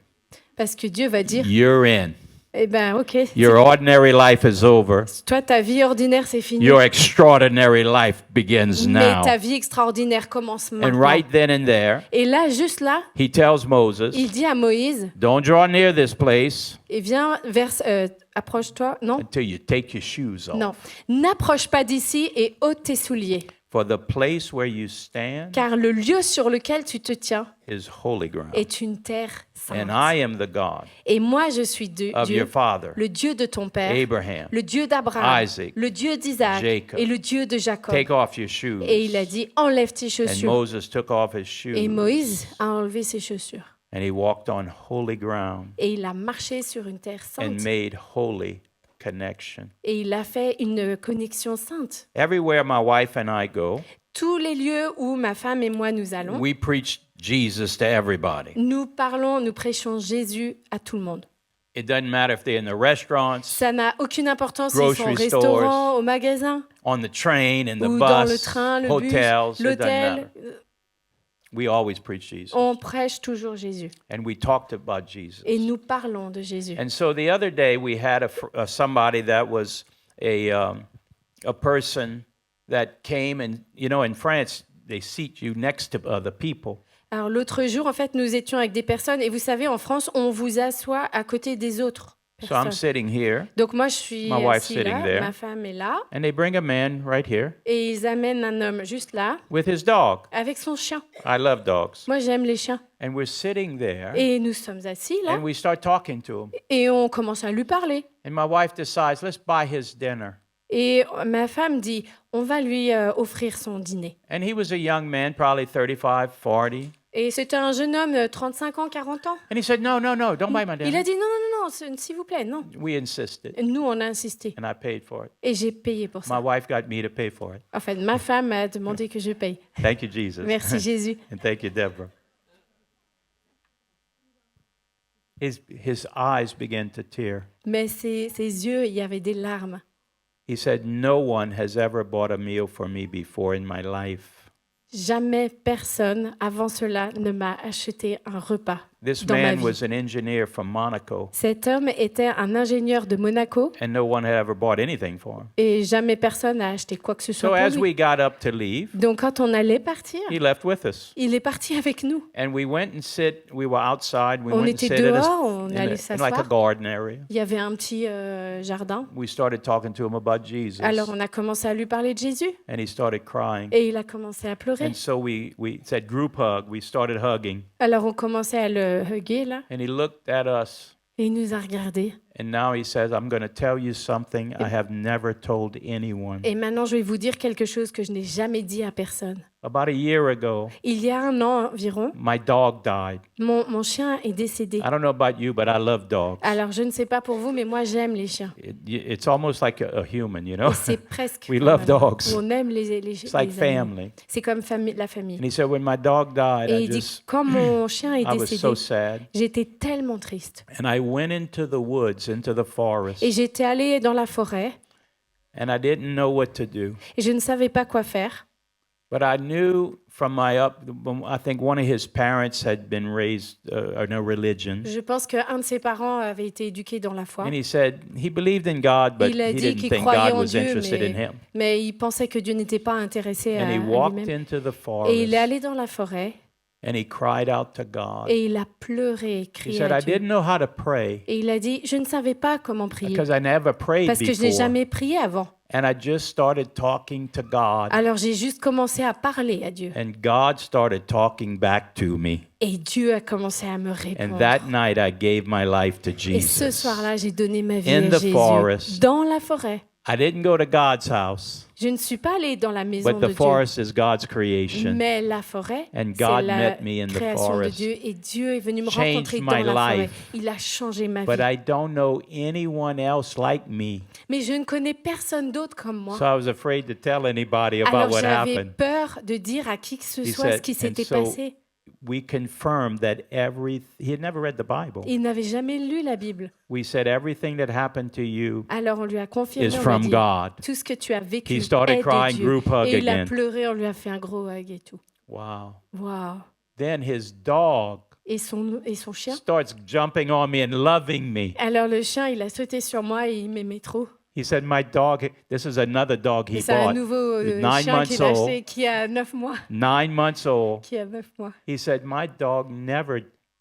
parce que Dieu va dire,
you're in.
eh ben ok,
Your ordinary life is over.
toi ta vie ordinaire c'est fini,
Your extraordinary life begins
mais
now.
ta vie extraordinaire commence
And
maintenant.
right then and there,
Et là, juste là,
he tells Moses,
il dit à Moïse,
don't draw near this place
et viens vers, approche-toi, non,
until you take your shoes off.
non, n'approche pas d'ici et ôte tes souliers,
For the place where you stand
car le lieu sur lequel tu te tiens
is holy ground.
est une terre
And
sainte.
I am the God
Et moi, je suis
of
Dieu,
your father,
le Dieu de ton père,
Abraham.
le Dieu d'Abraham,
Isaac,
le Dieu d'Isaac
Jacob.
et le Dieu de Jacob.
Take off your shoes.
Et il a dit, enlève tes
And
chaussures.
Moses took off his
Et
shoes
Moïse a enlevé ses chaussures.
and he walked on holy ground
Et il a marché sur une terre
and
sainte.
made holy connection.
Et il a fait une connexion sainte.
Everywhere my wife and I go,
Tous les lieux où ma femme et moi nous allons,
we preach Jesus to everybody.
nous parlons, nous prêchons Jésus à tout le monde.
It doesn't matter if they're in the restaurants,
Ça n'a aucune importance s'ils sont au
Grocery
restaurant, au magasin,
on the train, in the
ou dans le
bus,
train, le bus,
hotels, it doesn't
l'hôtel.
matter. We always preach Jesus.
On prêche toujours Jésus.
And we talked about Jesus.
Et nous parlons de Jésus.
And so the other day we had somebody that was a person that came, and you know, in France they seat you next to other people.
Alors l'autre jour, en fait, nous étions avec des personnes, et vous savez, en France, on vous assoit à côté des autres
So I'm
personnes.
sitting here,
Donc moi, je suis
My wife's
assis
sitting
là,
there.
ma femme est là,
and they bring a man right here
et ils amènent un homme juste là,
with his dog.
avec son chien.
I love dogs.
Moi, j'aime les chiens.
And we're sitting there,
Et nous sommes assis là,
and we start talking to him.
et on commence à lui parler.
And my wife decides, let's buy his dinner.
Et ma femme dit, on va lui offrir son dîner.
And he was a young man, probably 35, 40.
Et c'était un jeune homme, 35 ans, 40 ans.
And he said, no, don't buy my
Il a
dinner.
dit, non, non, non, non, s'il vous plaît, non.
We insisted,
Et nous, on a insisté.
and I paid for it.
Et j'ai payé pour
My
ça.
wife got me to pay for it.
En fait, ma femme m'a demandé que je paye.
Thank you, Jesus.
Merci Jésus.
And thank you, Deborah. His eyes began to tear.
Mais ses yeux, il y avait des larmes.
He said, no one has ever bought a meal for me before in my life.
Jamais personne avant cela ne m'a acheté un repas
This
dans ma
man
vie.
was an engineer from Monaco,
Cet homme était un ingénieur de Monaco
and no one had ever bought anything for him.
et jamais personne n'a acheté quoi que ce soit
So as
pour lui.
we got up to leave,
Donc quand on allait partir,
he left with us.
il est parti avec nous.
And we went and we were outside, we
On
went and
était
sit in
dehors, on allait
in like a
s'asseoir.
garden area.
Il y avait un petit jardin.
We started talking to him about Jesus,
Alors on a commencé à lui parler de Jésus
and he started crying.
et il a commencé à pleurer.
And so we said group hug. We started hugging.
Alors on commençait à le hugger là
And he looked at us,
et il nous a regardés.
and now he says, I'm going to tell you something I have never told anyone.
Et maintenant je vais vous dire quelque chose que je n'ai jamais dit à personne.
About a year ago,
Il y a un an environ,
my dog died.
mon chien est décédé.
I don't know about you, but I love dogs.
Alors je ne sais pas pour vous, mais moi j'aime les chiens.
It's almost like a human, you know?
Et c'est presque
We
comme
love
un-
dogs.
on aime les
It's like
animaux.
family.
C'est comme la famille.
And he said, when my dog died,
Et
I
il dit,
just,
quand mon chien est
I was
décédé,
so sad.
j'étais tellement triste.
And I went into the woods, into the forest,
Et j'étais allée dans la forêt
and I didn't know what to do.
et je ne savais pas quoi faire.
But I knew from I think one of his parents had been raised in a religion.
Je pense qu'un de ses parents avait été éduqué dans la foi.
And he said he believed in God, but
Il a
he
dit
didn't
qu'il
think
croyait
God
en
was
Dieu,
interested in him.
mais il pensait que Dieu n'était pas intéressé
And
à
he walked
lui-même.
into the
Et il est
forest
allé dans la forêt
and he cried out to God.
et il a pleuré,
He
crié
said,
à
I
Dieu.
didn't know how to pray
Et il a dit, je ne savais pas comment prier
because I never prayed
parce que je n'ai
before.
jamais prié avant.
And I just started talking to God.
Alors j'ai juste commencé à parler à Dieu.
And God started talking back to me.
Et Dieu a commencé à me
And
répondre.
that night I gave my life to
Et ce
Jesus.
soir-là, j'ai donné ma vie
In
à
the
Jésus
forest.
dans la forêt.
I didn't go to God's house,
Je ne suis pas allée dans la maison
but
de
the
Dieu.
forest is God's creation.
Mais la forêt,
And
c'est
God
la
met me in the
création de
forest.
Dieu et Dieu est venu me
Changed
rencontrer
my
dans la forêt.
life.
Il a changé ma
But
vie.
I don't know anyone else like me.
Mais je ne connais personne d'autre comme moi.
So I was afraid to tell anybody
Alors
about what
j'avais
happened.
peur de dire à qui que ce
He
soit ce
said,
qui
and
s'était
so
passé.
we confirmed that he had never read the Bible.
Il n'avait jamais lu la Bible.
We said everything that happened to you
Alors on lui a confirmé,
is
on lui a
from
dit,
God.
tout ce que tu as vécu
He started
est de
crying,
Dieu.
group hug
Et il a
again.
pleuré, on lui a fait un gros hug et tout.
Wow.
Wow.
Then his dog
Et son chien.
starts jumping on me and loving me.
Alors le chien, il a sauté sur moi et il m'aimait trop.
He said, my dog, this is another dog he
Et c'est un
bought,
nouveau
9
chien
months
qu'il a acheté
old.
qui a 9 mois.
9 months old.
Qui a 9 mois.
He said, my dog never,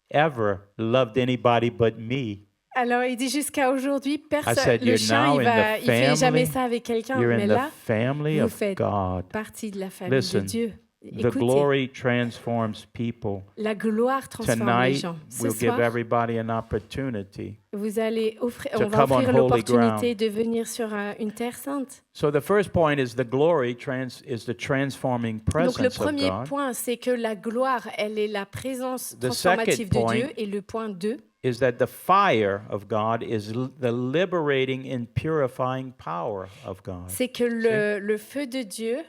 ever loved anybody but me.
Alors il dit jusqu'à aujourd'hui,
I said,
le
you're
chien,
now
il
in the
fait jamais
family.
ça avec quelqu'un.
You're
Mais
in
là,
the family
vous
of
faites
God.
partie de la famille
Listen,
de Dieu.
The
Écoutez,
glory transforms people.
la gloire transforme les
Tonight,
gens. Ce
we'll give
soir,
everybody an opportunity.
vous allez
to
on va
come on
offrir
holy
l'opportunité de venir sur une terre sainte.
So the first point is the glory is the transforming
Donc le
presence of
premier
God.
point, c'est que la gloire, elle est la présence
The
transformative
second
de Dieu.
point
Et le point 2,
Is that the fire of God is the liberating and purifying power of God.
c'est que le feu de Dieu...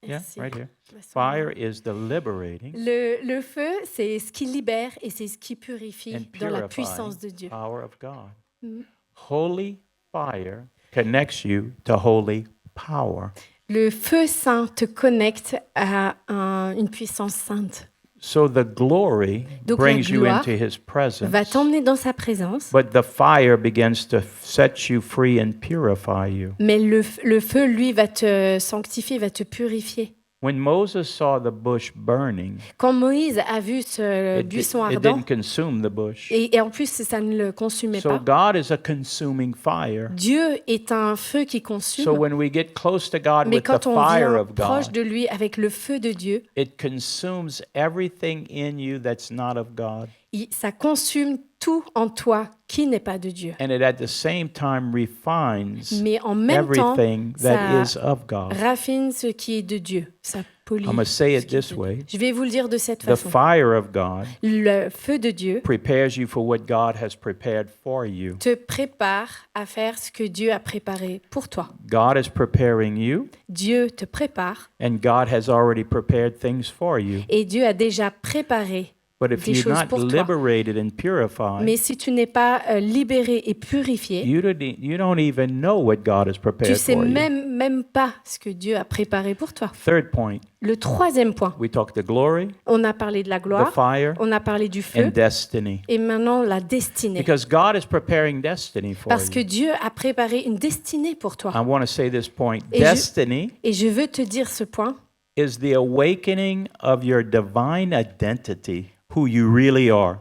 Yeah,
Merci.
right here.
Laisse-moi
Fire
voir.
is the liberating
Le feu, c'est ce qui libère et c'est ce qui purifie
and
dans la
purifying
puissance de Dieu.
power of God.
Mhm.
Holy fire connects you to holy power.
Le feu saint te connecte à une puissance sainte.
So the glory
Donc la
brings you
gloire
into his presence.
Va t'emmener dans sa présence,
But the fire begins to set you free and purify you.
mais le feu, lui, va te sanctifier, va te purifier.
When Moses saw the bush burning,
Quand Moïse a vu ce buisson
it
ardent,
didn't consume the bush.
et en plus, ça ne le consumait
So
pas,
God is a consuming fire.
Dieu est un feu qui
So
consume,
when we get close to God
mais
with the
quand on
fire
vient
of
proche
God,
de lui avec le feu de Dieu,
it consumes everything in you that's not of God.
ça consume tout en toi qui n'est pas de Dieu.
And it at the same time refines
Mais en même temps,
everything that is
ça
of God.
raffine ce qui est de Dieu. Ça polie.
I'm going to say
ce
it
qui est
this
de
way.
Dieu. Je vais vous le dire de cette
The
façon.
fire of God
Le feu de Dieu
prepares you for what God has prepared for you.
te prépare à faire ce que Dieu a préparé pour toi.
God is preparing you,
Dieu te prépare
and God has already prepared things for you.
et Dieu a déjà préparé.
But if
des
you're
choses
not
pour toi.
liberated and purified,
Mais si tu n'es pas libéré et purifié,
you don't even know what God has
tu
prepared
sais
for you.
même pas ce que Dieu a préparé pour toi.
Third point,
Le troisième point,
we talked the glory,
on a parlé de la
the
gloire,
fire,
on a parlé du feu
and destiny.
et maintenant la destinée.
Because God is preparing destiny for
Parce que
you.
Dieu a préparé une destinée pour toi.
I want to say this point.
Et je-
Destiny
Et je veux te dire ce point.
is the awakening of your divine identity, who you really are.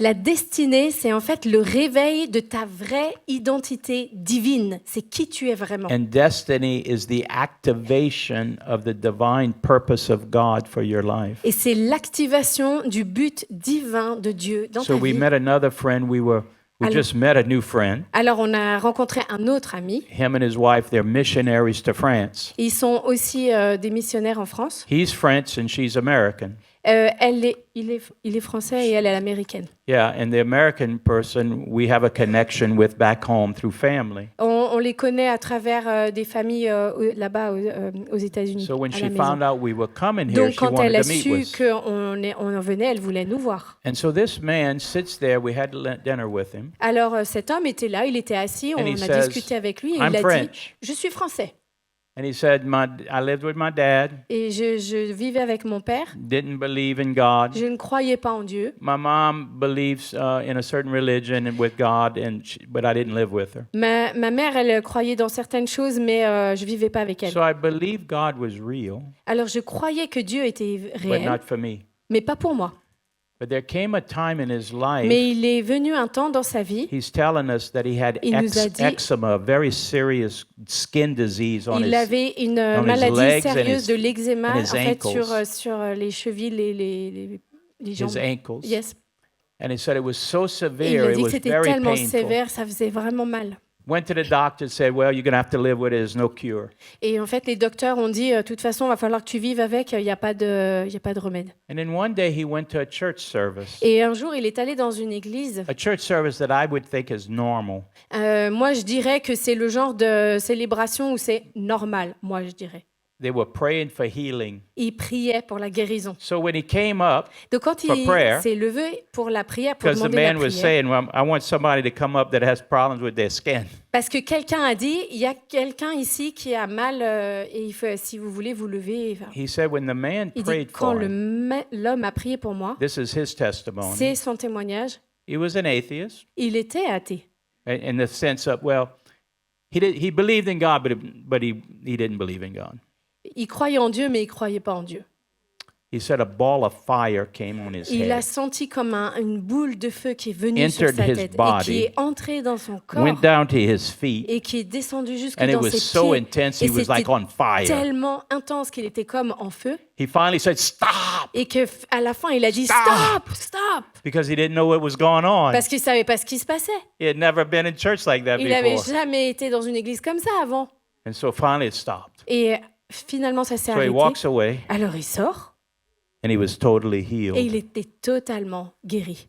La destinée, c'est en fait le réveil de ta vraie identité divine. C'est qui tu es vraiment.
And destiny is the activation of the divine purpose of God for your life.
Et c'est l'activation du but divin de Dieu dans
So
ta
we
vie.
met another friend. We
Alors-
just met a new friend.
Alors, on a rencontré un autre ami.
Him and his wife, they're missionaries to France.
Ils sont aussi des missionnaires en France.
He's French and she's American.
Il est français et elle est américaine.
Yeah, and the American person we have a connection with back home through family.
On les connaît à travers des familles là-bas aux États-Unis.
So when
à
she
la maison.
found out we were coming here,
Donc,
she
quand elle a
wanted to meet
su
with us.
qu'on en venait, elle voulait nous voir.
And so this man sits there. We had dinner with him.
Alors, cet homme était là, il était assis, on
And he
a
says,
discuté avec lui et
I'm
il a dit
French.
« Je suis français
And he said, I lived with my dad,
et je vivais avec mon père.
didn't believe in God.
Je ne croyais pas en Dieu.
My mom believes in a certain religion and with God, but I didn't live with her.
Ma mère, elle croyait dans certaines choses, mais je vivais pas avec elle.
So I believe God was real,
Alors, je croyais que Dieu était
but
réel,
not for me.
mais pas pour moi.
But there came a time in his life,
Mais il est venu un temps dans sa vie,
he's telling us that he had
Il nous a dit-
eczema, a very serious skin disease on
il
his.
avait une
his
maladie
legs and
sérieuse
his-
de l'eczéma,
and
en
his
fait,
ankles.
sur les chevilles, les jambes.
his ankles.
Yes.
And he said it was so
Et il
severe,
a
it
dit que
was
c'était
very
tellement
painful.
sévère, ça faisait vraiment mal.
Went to the doctor, said, well, you're going to have to live with it, there's no cure.
Et en fait, les docteurs ont dit, de toute façon, il va falloir que tu vives avec, il n'y a pas de remède.
And then one day he went to a church service.
Et un jour, il est allé dans une église.
A church service that I would think is normal.
Moi, je dirais que c'est le genre de célébration où c'est normal, moi, je dirais.
they were praying for healing.
Il priait pour la guérison.
So when he came up,
Donc quand
For
il
prayer,
s'est levé pour la prière, pour
because the
demander la
man was
prière,
saying, well, I want somebody to come up that has problems with their skin.
parce que quelqu'un a dit, il y a quelqu'un ici qui a mal et il fait, si vous voulez vous lever. Enfin,
He said, when the man
il dit,
prayed
quand
for him,
l'homme a prié pour moi,
this is his testimony.
c'est son témoignage,
He was an atheist
il était athée.
in the sense of, well, he believed in God, but he didn't believe in God.
Il croyait en Dieu, mais il ne croyait pas en Dieu.
He said a ball of fire came on his
Il a
head,
senti comme une boule de feu qui est venue sur
Entered
sa
his
tête et
body,
qui est entrée dans son corps
went down to his feet,
et qui est descendue jusque
and it
dans
was
ses
so
pieds.
intense,
Et
he was like
c'était
on fire.
tellement intense qu'il était comme en feu
He finally said, stop,
et que à la fin il a dit
Stop!
stop, stop,
because he didn't know what was going on.
parce qu'il savait pas ce qui se passait.
He had never been in church like that
Il n'avait
before.
jamais été dans une église comme ça avant.
And so finally it stopped.
Et finalement ça s'est
So he
arrêté.
walks away,
Alors il sort
and he was totally
et il
healed.
était totalement guéri.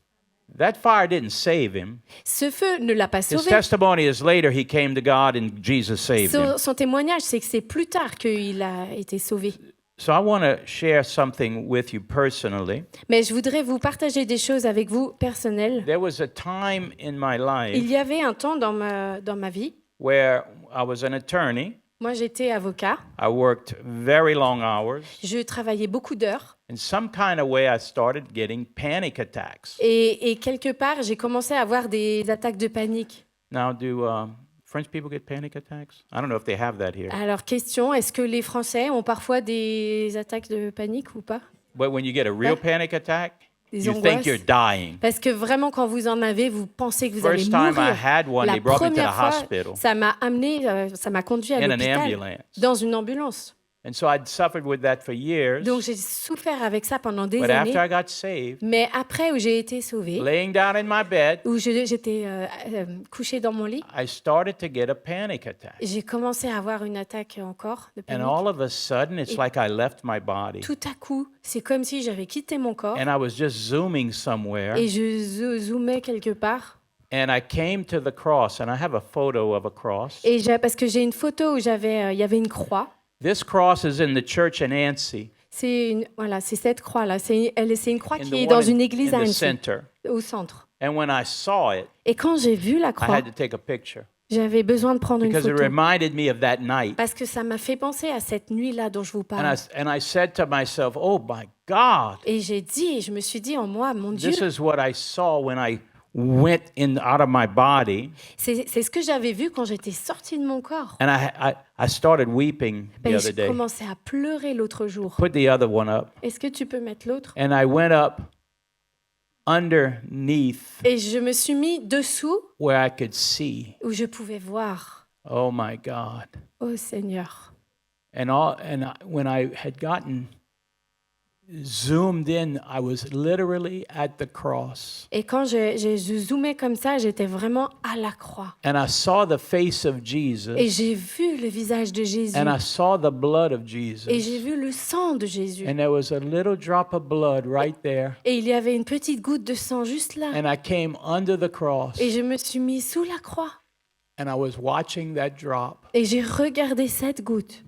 That fire didn't save him.
Ce feu ne l'a pas
His
sauvé.
testimony is later he came to God and Jesus saved him.
Son témoignage, c'est que c'est plus tard qu'il a été sauvé.
So I want to share something with you personally.
Mais je voudrais vous partager des choses avec vous personnelles.
There was a time in my
Il
life
y avait un temps dans ma vie,
where I was an attorney.
moi j'étais avocat,
I worked very long hours.
je travaillais beaucoup d'heures
In some kind of way, I started getting panic attacks.
et quelque part j'ai commencé à avoir des attaques de panique.
Now, do French people get panic attacks? I don't know if they have that here.
Alors question, est-ce que les Français ont parfois des attaques de panique ou pas?
But when you get a real panic attack,
Des
you think
angoisses?
you're dying.
Parce que vraiment quand vous en avez, vous pensez que vous allez
First time I
mourir.
had one,
La
they brought me to the
première fois,
hospital
ça m'a conduit à
in an
l'hôpital
ambulance.
dans une ambulance.
And so I'd suffered with that for years.
Donc j'ai souffert avec ça pendant des
But after
années.
I got saved,
Mais après où j'ai été sauvée,
laying down in my bed,
où j'étais couchée dans mon lit,
I started to get a panic attack.
j'ai commencé à avoir une attaque encore de
And
panique.
all of a sudden, it's like I left my body.
Tout à coup, c'est comme si j'avais quitté mon corps
And I was just zooming somewhere.
et je zoomais quelque part.
And I came to the cross, and I have a photo of a cross.
Et parce que j'ai une photo où il y avait une croix.
This cross is in the church in Annecy,
Voilà, c'est cette croix-là. C'est une croix
in
qui
the
est
one
dans une
in
église à
the
Annecy,
center.
au centre.
And when I saw it,
Et quand j'ai vu la
I
croix,
had to take a picture
j'avais besoin de prendre une
because it
photo.
reminded me of that night.
Parce que ça m'a fait penser à cette nuit-là dont je vous parle.
And I said to myself, "Oh my God,
Et je me suis dit en moi, mon Dieu,
this is what I saw when I went out of my body."
c'est ce que j'avais vu quand j'étais sortie de mon corps.
And I started weeping the
Et
other
j'ai
day.
commencé à pleurer l'autre jour.
Put the other one up.
Est-ce que tu peux mettre l'autre?
And I went up underneath
Et je me suis mis dessous
where I could see.
où je pouvais voir.
Oh my God.
Oh Seigneur.
When I had gotten zoomed in, I was literally at the cross.
Et quand je zoomais comme ça, j'étais vraiment à la croix.
And I saw the face of
Et
Jesus.
j'ai vu le visage de Jésus.
And I saw the blood of
Et
Jesus.
j'ai vu le sang de Jésus.
And there was a little drop of blood right there.
Et il y avait une petite goutte de sang juste là.
And I came under the cross.
Et je me suis mis sous la croix.
And I was watching that drop.
Et j'ai regardé cette goutte.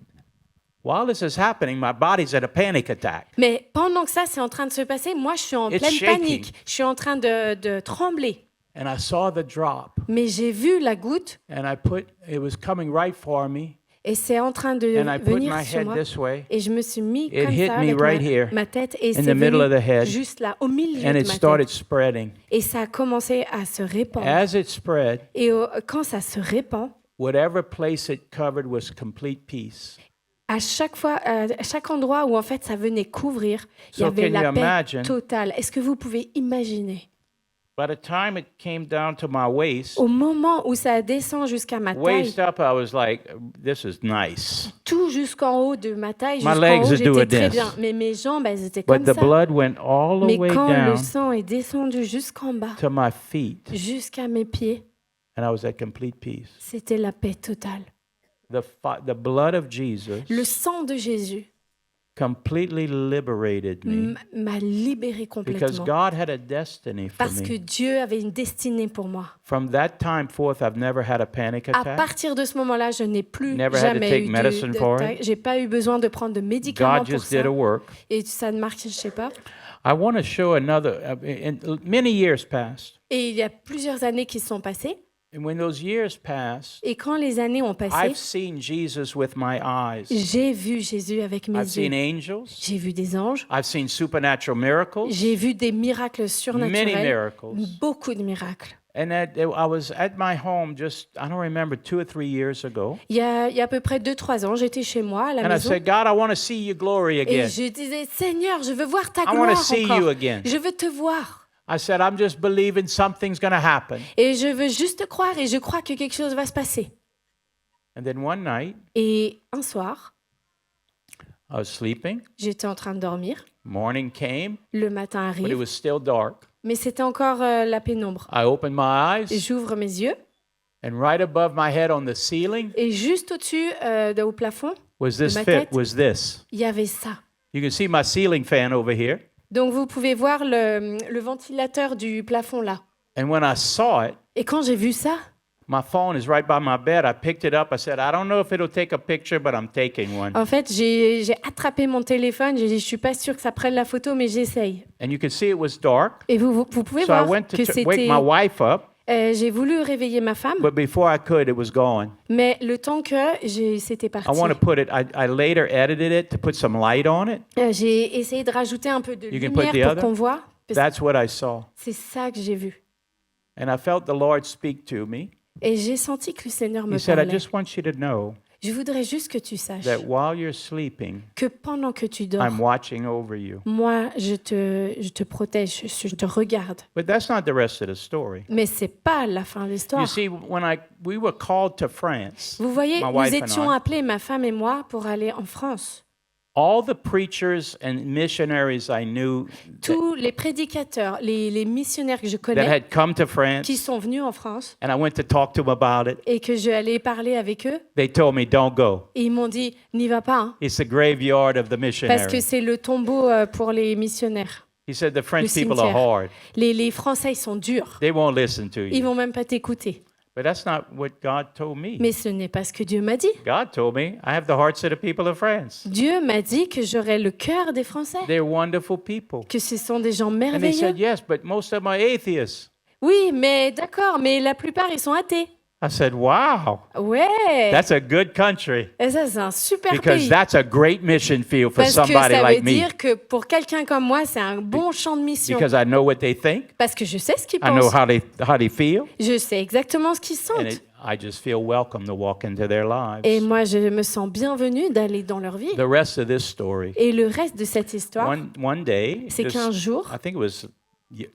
While this is happening, my body's at a panic attack.
Mais pendant que ça, c'est en train de se passer, moi, je suis en
It's
pleine
shaking.
panique. Je suis en train de trembler.
And I saw the drop.
Mais j'ai vu la goutte
And it was coming right for me.
et c'est en train de
And I put
venir
my
sur
head
moi.
this way.
Et je me suis mis
It
comme
hit
ça
me
avec
right here,
ma tête et
in
c'est
the middle of the
venu
head.
juste là, au milieu
And
de
it
ma
started
tête.
spreading.
Et ça a commencé à se répandre.
As it spread,
Et quand ça se répand,
whatever place it covered was complete peace.
à chaque endroit où en fait ça venait couvrir, il y
So
avait
can
la
you
paix
imagine?
totale. Est-ce que vous pouvez imaginer?
By the time it came down to my waist,
Au moment où ça descend jusqu'à ma taille,
waist up, I was like, this is nice.
tout jusqu'en haut de ma taille,
My
jusqu'en
legs
haut,
are
j'étais
doing
très
this.
bien. Mais mes jambes, elles étaient
But
comme
the
ça.
blood went all the
Mais
way
quand le
down
sang est descendu jusqu'en bas,
to my feet,
jusqu'à mes pieds,
and I was at complete peace.
c'était la paix totale.
The blood of Jesus
Le sang de Jésus
completely liberated me
m'a libérée
because
complètement.
God had a destiny for
Parce que
me.
Dieu avait une destinée pour moi.
From that time forth, I've never had a panic
À
attack.
partir de ce moment-là, je n'ai plus
Never had to
jamais
take
eu
medicine for it.
j'ai pas eu besoin de prendre de médicaments
God
pour
just did
ça.
a work.
Et ça ne marchait pas.
I want to show another. Many years passed,
Et il y a plusieurs années qui se sont passées.
and when those years passed,
Et quand les années ont passé,
I've seen Jesus with my eyes.
j'ai vu Jésus avec mes
I've seen
yeux.
angels.
J'ai vu des anges.
I've seen supernatural miracles.
J'ai vu des miracles
Many
surnaturels.
miracles.
Beaucoup de miracles.
And I was at my home just, I don't remember, 2 or 3 years ago.
Il y a à peu près 2-3 ans, j'étais chez moi à la
And I
maison.
said, God, I want to see your glory
Et
again.
je disais, Seigneur, je veux voir ta
I want
gloire
to see you
encore.
again.
Je veux te voir.
I said, I'm just believing something's going to happen.
Et je veux juste croire et je crois que quelque chose va se passer.
And then one night,
Et un soir,
I was sleeping.
j'étais en train de dormir.
Morning came,
Le matin
but it
arrive,
was still dark.
mais c'était encore la pénombre.
I opened my
Et
eyes,
j'ouvre mes yeux
and right above my head on the ceiling
et juste au-dessus au plafond,
was this
ma
fit,
tête.
was this.
il y avait ça.
You can see my ceiling fan over here.
Donc vous pouvez voir le ventilateur du plafond là.
And when I saw it,
Et quand j'ai vu ça,
my phone is right by my bed. I picked it up. I said, I don't know if it'll take a picture, but I'm taking one.
en fait, j'ai attrapé mon téléphone. J'ai dit, je suis pas sûre que ça prenne la photo, mais j'essaye.
And you can see it was dark.
Et vous pouvez
So I
voir
went
que
to wake
c'était.
my wife up,
J'ai voulu réveiller ma femme,
but before I could, it was gone.
mais le temps que c'était
I
parti.
want to put it, I later edited it to put some light on it.
J'ai essayé de rajouter un peu de
You can put the
lumière pour
other?
qu'on voit. Parce que
That's what I saw.
c'est ça que j'ai vu.
And I felt the Lord speak to me.
Et j'ai senti que le Seigneur me
He said, I
parlait.
just want you to know
Je voudrais juste que tu saches
that while you're sleeping,
que pendant que tu dors,
I'm watching over you.
moi, je te protège, je te regarde.
But that's not the rest of the story.
Mais c'est pas la fin de
You
l'histoire.
see, we were called to France,
Vous voyez,
my
nous
wife and
étions
I.
appelés, ma femme et moi, pour aller en France.
All the preachers and missionaries I knew
Tous les prédicateurs, les missionnaires que je
that
connais,
had come to France,
qui sont venus en France
and I went to talk to them about it,
et que je allais parler avec eux,
they told me, don't go.
et ils m'ont dit, n'y va pas, hein,
It's the graveyard of the
parce que
missionaries.
c'est le tombeau pour les missionnaires.
He said, the French
Le
people are
cimetière.
hard.
Les Français, ils sont durs.
They won't listen to
Ils
you.
vont même pas t'écouter.
But that's not what God told me.
Mais ce n'est pas ce que Dieu m'a dit.
God told me, I have the hearts of the people of France.
Dieu m'a dit que j'aurais le cœur des Français,
They're wonderful people.
que ce sont des gens
And they
merveilleux.
said, yes, but most of them are atheists.
Oui, mais d'accord, mais la plupart, ils sont athées.
I said, wow,
Ouais,
that's a good country.
et ça, c'est un super
Because
pays.
that's a great mission field for
Parce que
somebody
ça
like
veut
me.
dire que pour quelqu'un comme moi, c'est un bon champ de mission.
Because I know what they think.
Parce que je sais ce qu'ils
I know
pensent.
how they feel.
Je sais exactement ce qu'ils
And
sentent.
I just feel welcome to walk into their lives.
Et moi, je me sens bienvenue d'aller dans leur vie.
The rest of this story.
Et le reste de cette histoire,
One day,
c'est
just-
qu'un jour,
I think it was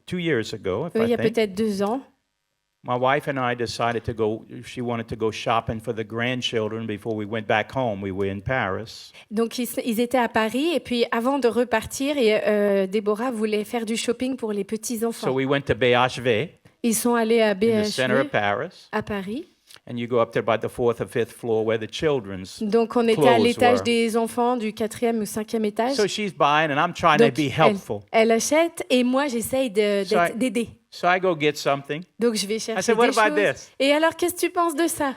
2 years ago, if
il y
I
a
think,
peut-être 2 ans,
my wife and I decided to go, she wanted to go shopping for the grandchildren before we went back home. We were in Paris.
donc ils étaient à Paris. Et puis avant de repartir, et, Déborah voulait faire du shopping pour les
So
petits-enfants.
we went to BHV
Ils sont allés à
in the center of
BHV,
Paris.
à Paris.
And you go up to about the 4th or 5th floor where the children's.
Donc on était à
Clothes
l'étage
were.
des enfants, du 4e ou 5e étage.
So she's buying and I'm trying to
Donc
be helpful.
elle achète et moi j'essaye
So I-
d'aider.
So I go get something.
Donc je vais chercher
said, "What
des
about
choses.
this?"
Et alors qu'est-ce que tu penses de ça?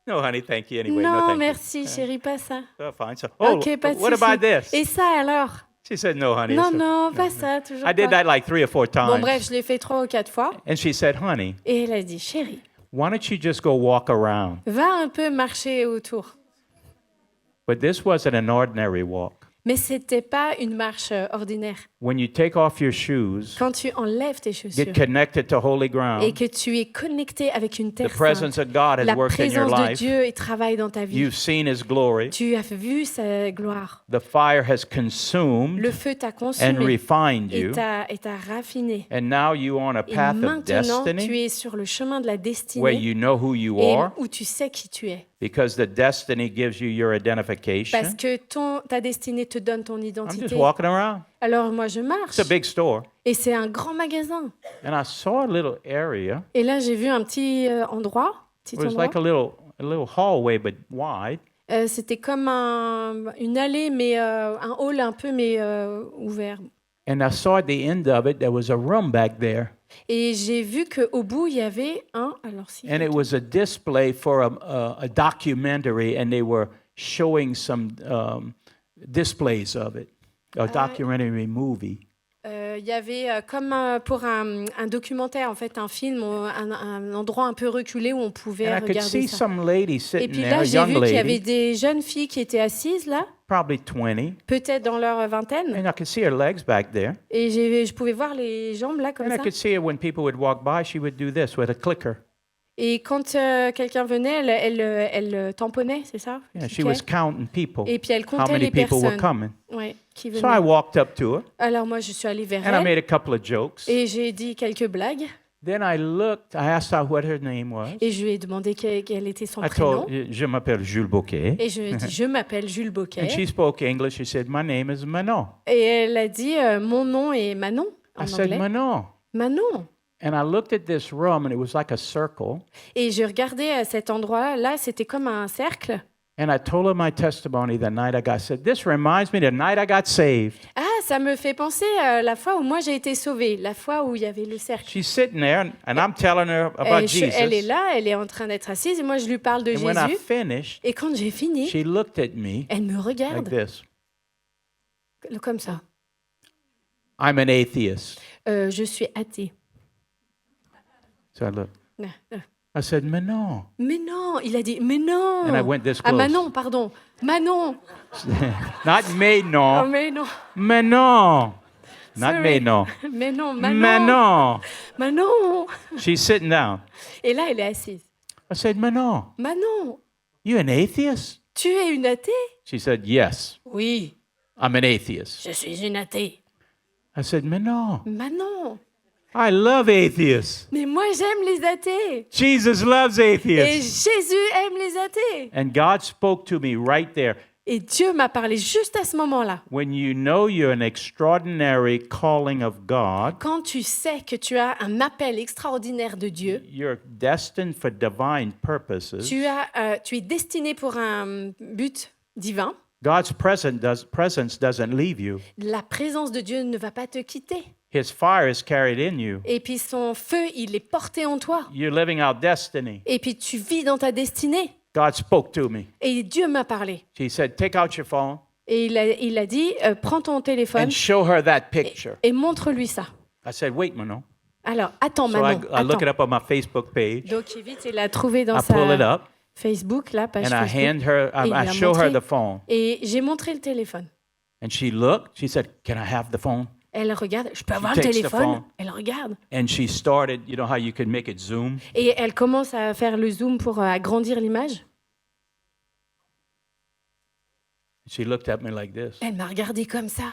No, honey, thank you anyway.
Non,
thank
merci chérie, pas ça.
you. Oh, fine. So, oh,
Ok, pas de
what
souci.
about this?
Et ça alors?
She said, no, honey.
Non,
It's a-
non, pas ça, toujours
I did
pas.
that like 3 or 4
Bon
times.
bref, je l'ai fait 3 ou 4 fois.
And she said, honey,
Et elle a dit, chérie,
why don't you just go walk around?
va un peu marcher autour.
But this wasn't an ordinary walk.
Mais c'était pas une marche ordinaire.
When you take off your shoes,
Quand tu enlèves tes chaussures
get connected to holy
et
ground,
que tu es connecté avec une
the
terre
presence
sainte,
of God has
la
worked in your
présence de
life.
Dieu et travaille dans ta vie.
You've seen his glory.
Tu as vu sa gloire.
The fire has
Le
consumed
feu t'a
and
consumé
refined
et
you.
t'a raffiné.
And now you're on a
Et
path of
maintenant, tu
destiny
es sur le chemin de la
where
destinée
you know who you
et
are
où tu sais qui tu es.
because the destiny gives you your identification.
Parce que ta destinée te donne ton
I'm just
identité.
walking around.
Alors moi, je marche.
It's a big store.
Et c'est un grand magasin.
And I saw a little area.
Et là, j'ai vu un petit endroit. Petit
It was
endroit.
like a little hallway, but wide.
C'était comme une allée, mais un hall un peu, mais ouvert.
And I saw at the end of it, there was a room back there.
Et j'ai vu qu'au bout, il y avait alors si.
And it was a display for a documentary, and they were showing some displays of it, a documentary movie.
Il y avait comme pour un documentaire, en fait, un film, un endroit un peu reculé où on pouvait
And I could
regarder
see
ça.
some lady
Et
sitting
puis
there,
là,
a
j'ai
young
vu qu'il y avait
lady,
des jeunes filles qui étaient assises là,
probably 20,
peut-être dans leur vingtaine.
and I could see her legs back there.
Et je pouvais voir les jambes là comme
And I
ça.
could see her when people would walk by, she would do this with a clicker.
Et quand quelqu'un venait, elle tamponnait, c'est ça?
Yeah, she
Cliquait.
was counting people,
Et puis elle
how
comptait
many
les
people were
personnes
coming.
ouais, qui
So I
venaient.
walked up to her,
Alors moi, je suis allée vers
and I
elle
made a couple of jokes.
et j'ai dit quelques blagues.
Then I looked, I asked her what her name was.
Et je lui ai demandé quel était son
I
prénom.
told, je m'appelle Jules Bouquet.
Et je lui ai dit, je m'appelle Jules
And
Boquet.
she spoke English. She said, my name is Manon.
Et elle a dit, mon nom est Manon, en
I said,
anglais.
Manon.
Manon.
And I looked at this room, and it was like a circle.
Et je regardais à cet endroit, là, c'était comme un cercle.
And I told her my testimony the night I got saved. This reminds me the night I got saved.
Ah, ça me fait penser à la fois où moi j'ai été sauvée, la fois où il y avait le cercle.
She's sitting there, and I'm telling her about
Elle est
Jesus.
là, elle est en train d'être assise, et moi je lui parle de
And when I
Jésus.
finished,
Et quand j'ai fini,
she looked at me
elle me
like
regarde
this.
comme ça.
I'm an atheist.
Je suis athée.
So I looked.
Ah, ah.
I said, Manon.
Mais non, il a dit, mais non.
And I went this
Ah,
close.
Manon, pardon. Manon.
Not
Oh,
Manon.
mais non.
Manon. Not
Sorry.
Manon.
Mais non, Manon.
Manon.
Manon.
She's sitting down.
Et là, elle est assise.
I said, Manon,
Manon,
you an atheist?
tu es une athée?
She said, yes,
Oui,
I'm an atheist.
je suis une athée.
I said, Manon,
Manon,
I love atheists.
mais moi j'aime les athées.
Jesus loves
Et
atheists.
Jésus aime les athées.
And God spoke to me right there.
Et Dieu m'a parlé juste à ce moment-là.
When you know you're an extraordinary calling of God,
Quand tu sais que tu as un appel extraordinaire de Dieu,
you're destined for divine purposes.
tu es destiné pour un but divin.
God's presence doesn't leave you.
La présence de Dieu ne va pas te quitter.
His fire is carried in you.
Et puis son feu, il est porté en toi.
You're living out destiny.
Et puis tu vis dans ta destinée.
God spoke to me.
Et Dieu m'a parlé.
He said, take out your phone
Et il a dit, prends ton téléphone
and show her that picture.
et montre-lui ça.
I said, wait, Manon.
Alors, attends,
So
Manon,
I look it
attends.
up on my Facebook page.
Donc, vite, il a trouvé dans
I pull it
sa
up
Facebook, la page
and I
Facebook.
hand her,
Et il
I
lui a
show her
montré.
the phone.
Et j'ai montré le téléphone.
And she looked, she said, can I have the phone?
Elle regarde, je peux avoir le
takes the
téléphone?
phone.
Elle regarde.
And she started, you know how you can make it zoom?
Et elle commence à faire le zoom pour agrandir l'image.
She looked at me like this.
Elle m'a regardé comme ça.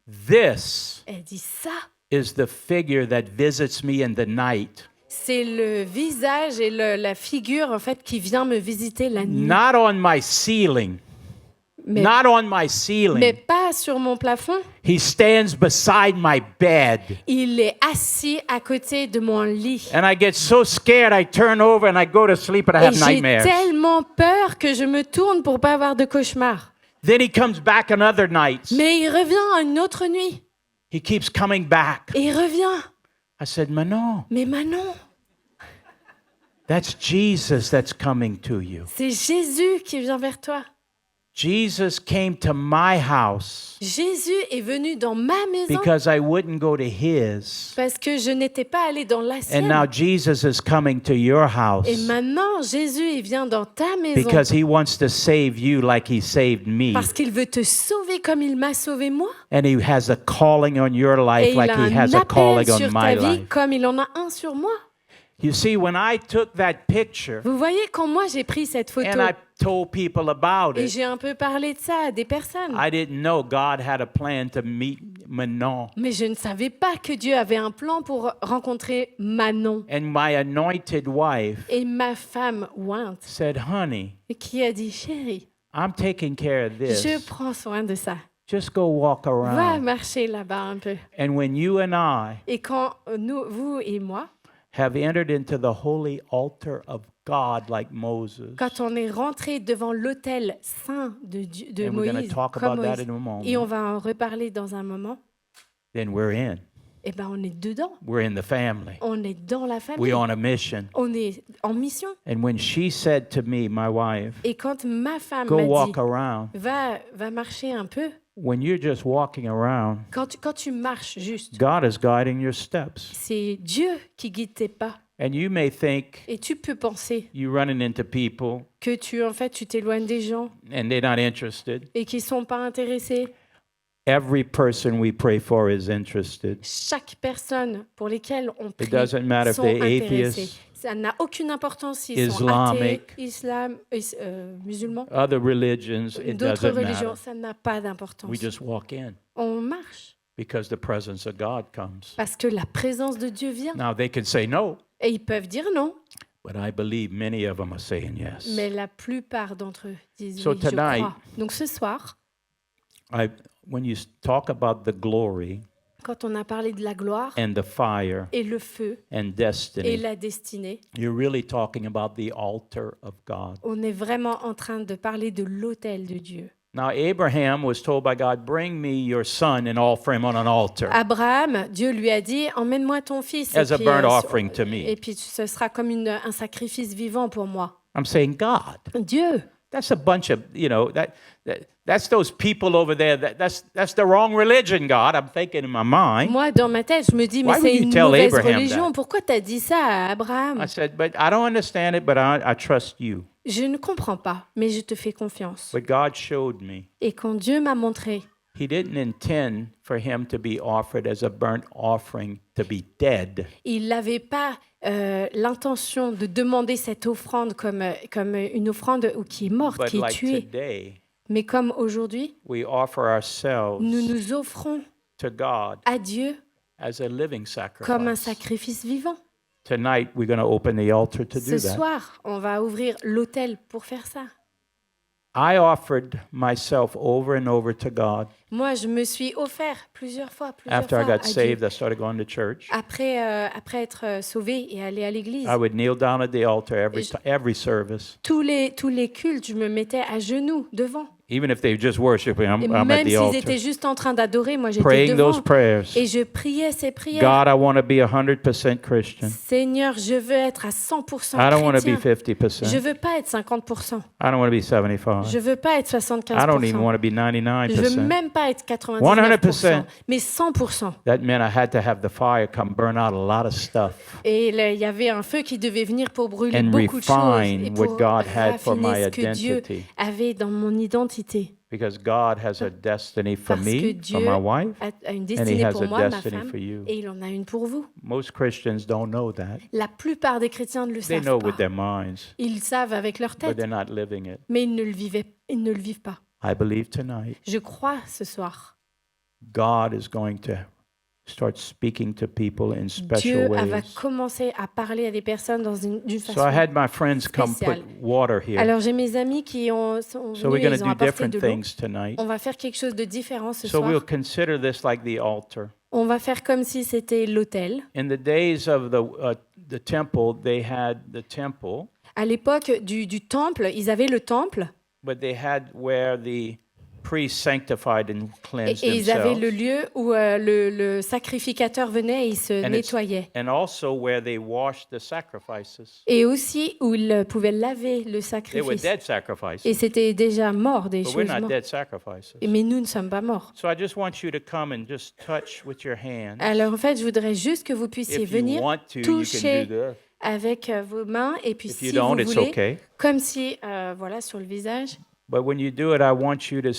This
Elle dit ça.
is the figure that visits me in the night.
C'est le visage et la figure en fait qui vient me visiter la nuit.
Not on my ceiling.
Mais,
Not on my
mais
ceiling.
pas sur mon plafond.
He stands beside my bed.
Il est assis à côté de mon lit.
And I get so scared, I turn over and I go to sleep and I
Et
have
j'ai
nightmares.
tellement peur que je me tourne pour pas avoir de cauchemar.
Then he comes back another night.
Mais il revient une autre nuit.
He keeps coming back.
Et il revient.
I said, Manon,
Mais Manon,
that's Jesus that's coming to you.
c'est Jésus qui vient vers toi.
Jesus came to my house
Jésus est venu dans ma maison
because I wouldn't go to his.
parce que je n'étais pas allée dans la
And
sienne.
now Jesus is coming to your
Et
house
maintenant, Jésus, il vient dans ta maison
because he wants to save you like he saved me.
parce qu'il veut te sauver comme il m'a sauvé moi.
And he has a calling on your
Et
life
il
like
a
he
un
has a
appel
calling on
sur ta
my
vie
life.
comme il en a un sur moi.
You see, when I took that picture
Vous voyez, quand moi j'ai pris cette photo
and I told people about
et
it,
j'ai un peu parlé de ça à des personnes,
I didn't know God had a plan to meet Manon.
mais je ne savais pas que Dieu avait un plan pour rencontrer Manon.
And my anointed wife
Et ma femme ointe,
said, honey,
qui a dit, chérie,
I'm taking care of
je
this.
prends soin de ça.
Just go walk
Va
around.
marcher là-bas un peu.
And when you and I
Et quand nous, vous et moi,
have entered into the holy altar of God like Moses.
Quand on est rentré devant l'autel saint de, de
And we're going
Moïse,
to talk
comme
about that
Moïse,
in a moment.
et on va en reparler dans un moment,
Then we're in.
eh ben on est dedans.
We're in the family.
On est dans la famille.
We're on a mission.
On est en mission.
And when she said to me, my wife,
Et quand ma femme
go
m'a dit,
walk around,
va marcher un peu,
when you're just walking around,
quand tu marches juste,
God is guiding your steps.
c'est Dieu qui guide tes pas.
And you may think
Et tu peux penser
you're running into people
que tu t'éloignes des gens
and they're not interested.
et qu'ils sont pas intéressés.
Every person we pray for is interested.
Chaque personne pour lesquelles on prie
It doesn't matter if
sont
they're
intéressés.
atheists,
Ça n'a aucune importance s'ils sont
Islamic,
athées, musulmans,
other religions, it
d'autres
doesn't
religions.
matter.
Ça n'a pas d'importance.
We just walk in
On marche
because the presence of God comes.
parce que la présence de Dieu vient.
Now they can say no,
Et ils peuvent dire non,
but I believe many of them are saying yes.
mais la plupart d'entre eux disent
So
oui, je
tonight-
crois. Donc ce soir,
When you talk about the glory
quand on a parlé de la gloire
and the fire
et le feu
and
et
destiny,
la destinée,
you're really talking about the altar of God.
on est vraiment en train de parler de l'autel de Dieu.
Now, Abraham was told by God, bring me your son and offer him on an altar
Abraham, Dieu lui a dit, emmène-moi ton fils.
as a
puis,
burnt
euh,
offering to me.
et puis ce sera comme un sacrifice vivant pour moi.
I'm saying, God,
Dieu,
that's a bunch of, that's those people over there. That's the wrong religion, God. I'm thinking in my mind.
moi dans ma tête, je me dis, mais
Why
c'est
would you
une
tell
mauvaise
Abraham
religion.
that?
Pourquoi tu as dit ça à Abraham?
I said, but I don't understand it, but I trust you.
Je ne comprends pas, mais je te fais confiance.
But God showed me.
Et quand Dieu m'a montré,
He didn't intend for him to be offered as a burnt offering to be dead.
il n'avait pas l'intention de demander cette offrande comme une offrande qui est morte,
But
qui est
like
tuée.
today,
Mais comme aujourd'hui,
we offer ourselves
nous nous offrons
to God
à Dieu
as a living
comme un
sacrifice.
sacrifice vivant.
Tonight, we're going to open the altar to do
Ce
that.
soir, on va ouvrir l'autel pour faire ça.
I offered myself over and over to God.
Moi, je me suis offert plusieurs fois
After I
à
got
Dieu.
saved, I started going to church.
Après être sauvé et aller à l'église.
I would kneel down at the altar
Et
every service.
Tous les cultes, je me mettais à genoux devant.
Even if they were just worshiping,
Et
I'm at
même
the
s'ils
altar.
étaient juste en train d'adorer, moi j'étais
Praying those
devant.
prayers.
Et je priais ces prières.
God, I want to be 100% Christian.
Seigneur, je veux être à 100%
I don't want to be
chrétien.
50%.
Je veux pas être 50%.
I don't want to be 75.
Je veux pas être
I don't even
75%.
want to be
Je veux
99%.
même pas être 99%.
100%.
Mais 100%.
That meant I had to have the fire come burn out a lot of stuff
Et il y avait un feu qui devait venir pour brûler
and
beaucoup de choses
refine
et
what
pour
God had for my
raffiner ce que Dieu
identity.
avait dans mon identité.
Because God has a destiny for
Parce que
me, for
Dieu
my wife,
a une
and He
destinée
has
pour
a
moi, ma
destiny
femme,
for you.
et il en a une pour vous.
Most Christians don't know that.
La plupart des chrétiens ne le
They
savent
know
pas.
with their minds,
Ils savent avec leur
but
tête,
they're not living it.
mais ils ne le vivent pas.
I believe tonight
Je crois ce soir,
God is going to start speaking to people in special
Dieu va
ways.
commencer à parler à des personnes d'une
So I
façon.
had my friends come put
spéciale.
water here.
Alors j'ai mes amis qui sont
So we're
venus et
going
ils
to
ont
do
apporté
different
de l'eau.
things tonight.
On va faire quelque chose de différent ce
So we'll
soir.
consider this like the altar.
On va faire comme si c'était l'autel.
In the days of the temple, they had the temple,
À l'époque du temple, ils avaient le temple
but they had where the priests sanctified and cleansed
et ils avaient le
themselves,
lieu où le sacrificateur venait et il se
And it's-
nettoyait.
and also where they washed the sacrifices.
Et aussi où il pouvait laver le
They were
sacrifice.
dead sacrifices,
Et c'était déjà mort, des
but we're
choses
not
mortes.
dead sacrifices.
Mais nous ne sommes pas morts.
So I just want you to come and just touch with your hands.
Alors en fait, je voudrais juste que vous puissiez
If you
venir
want to, you
toucher
can do this.
avec vos mains et puis
If you
si
don't,
vous
it's
voulez,
okay.
comme si, voilà, sur le visage.
But when you do it, I want you to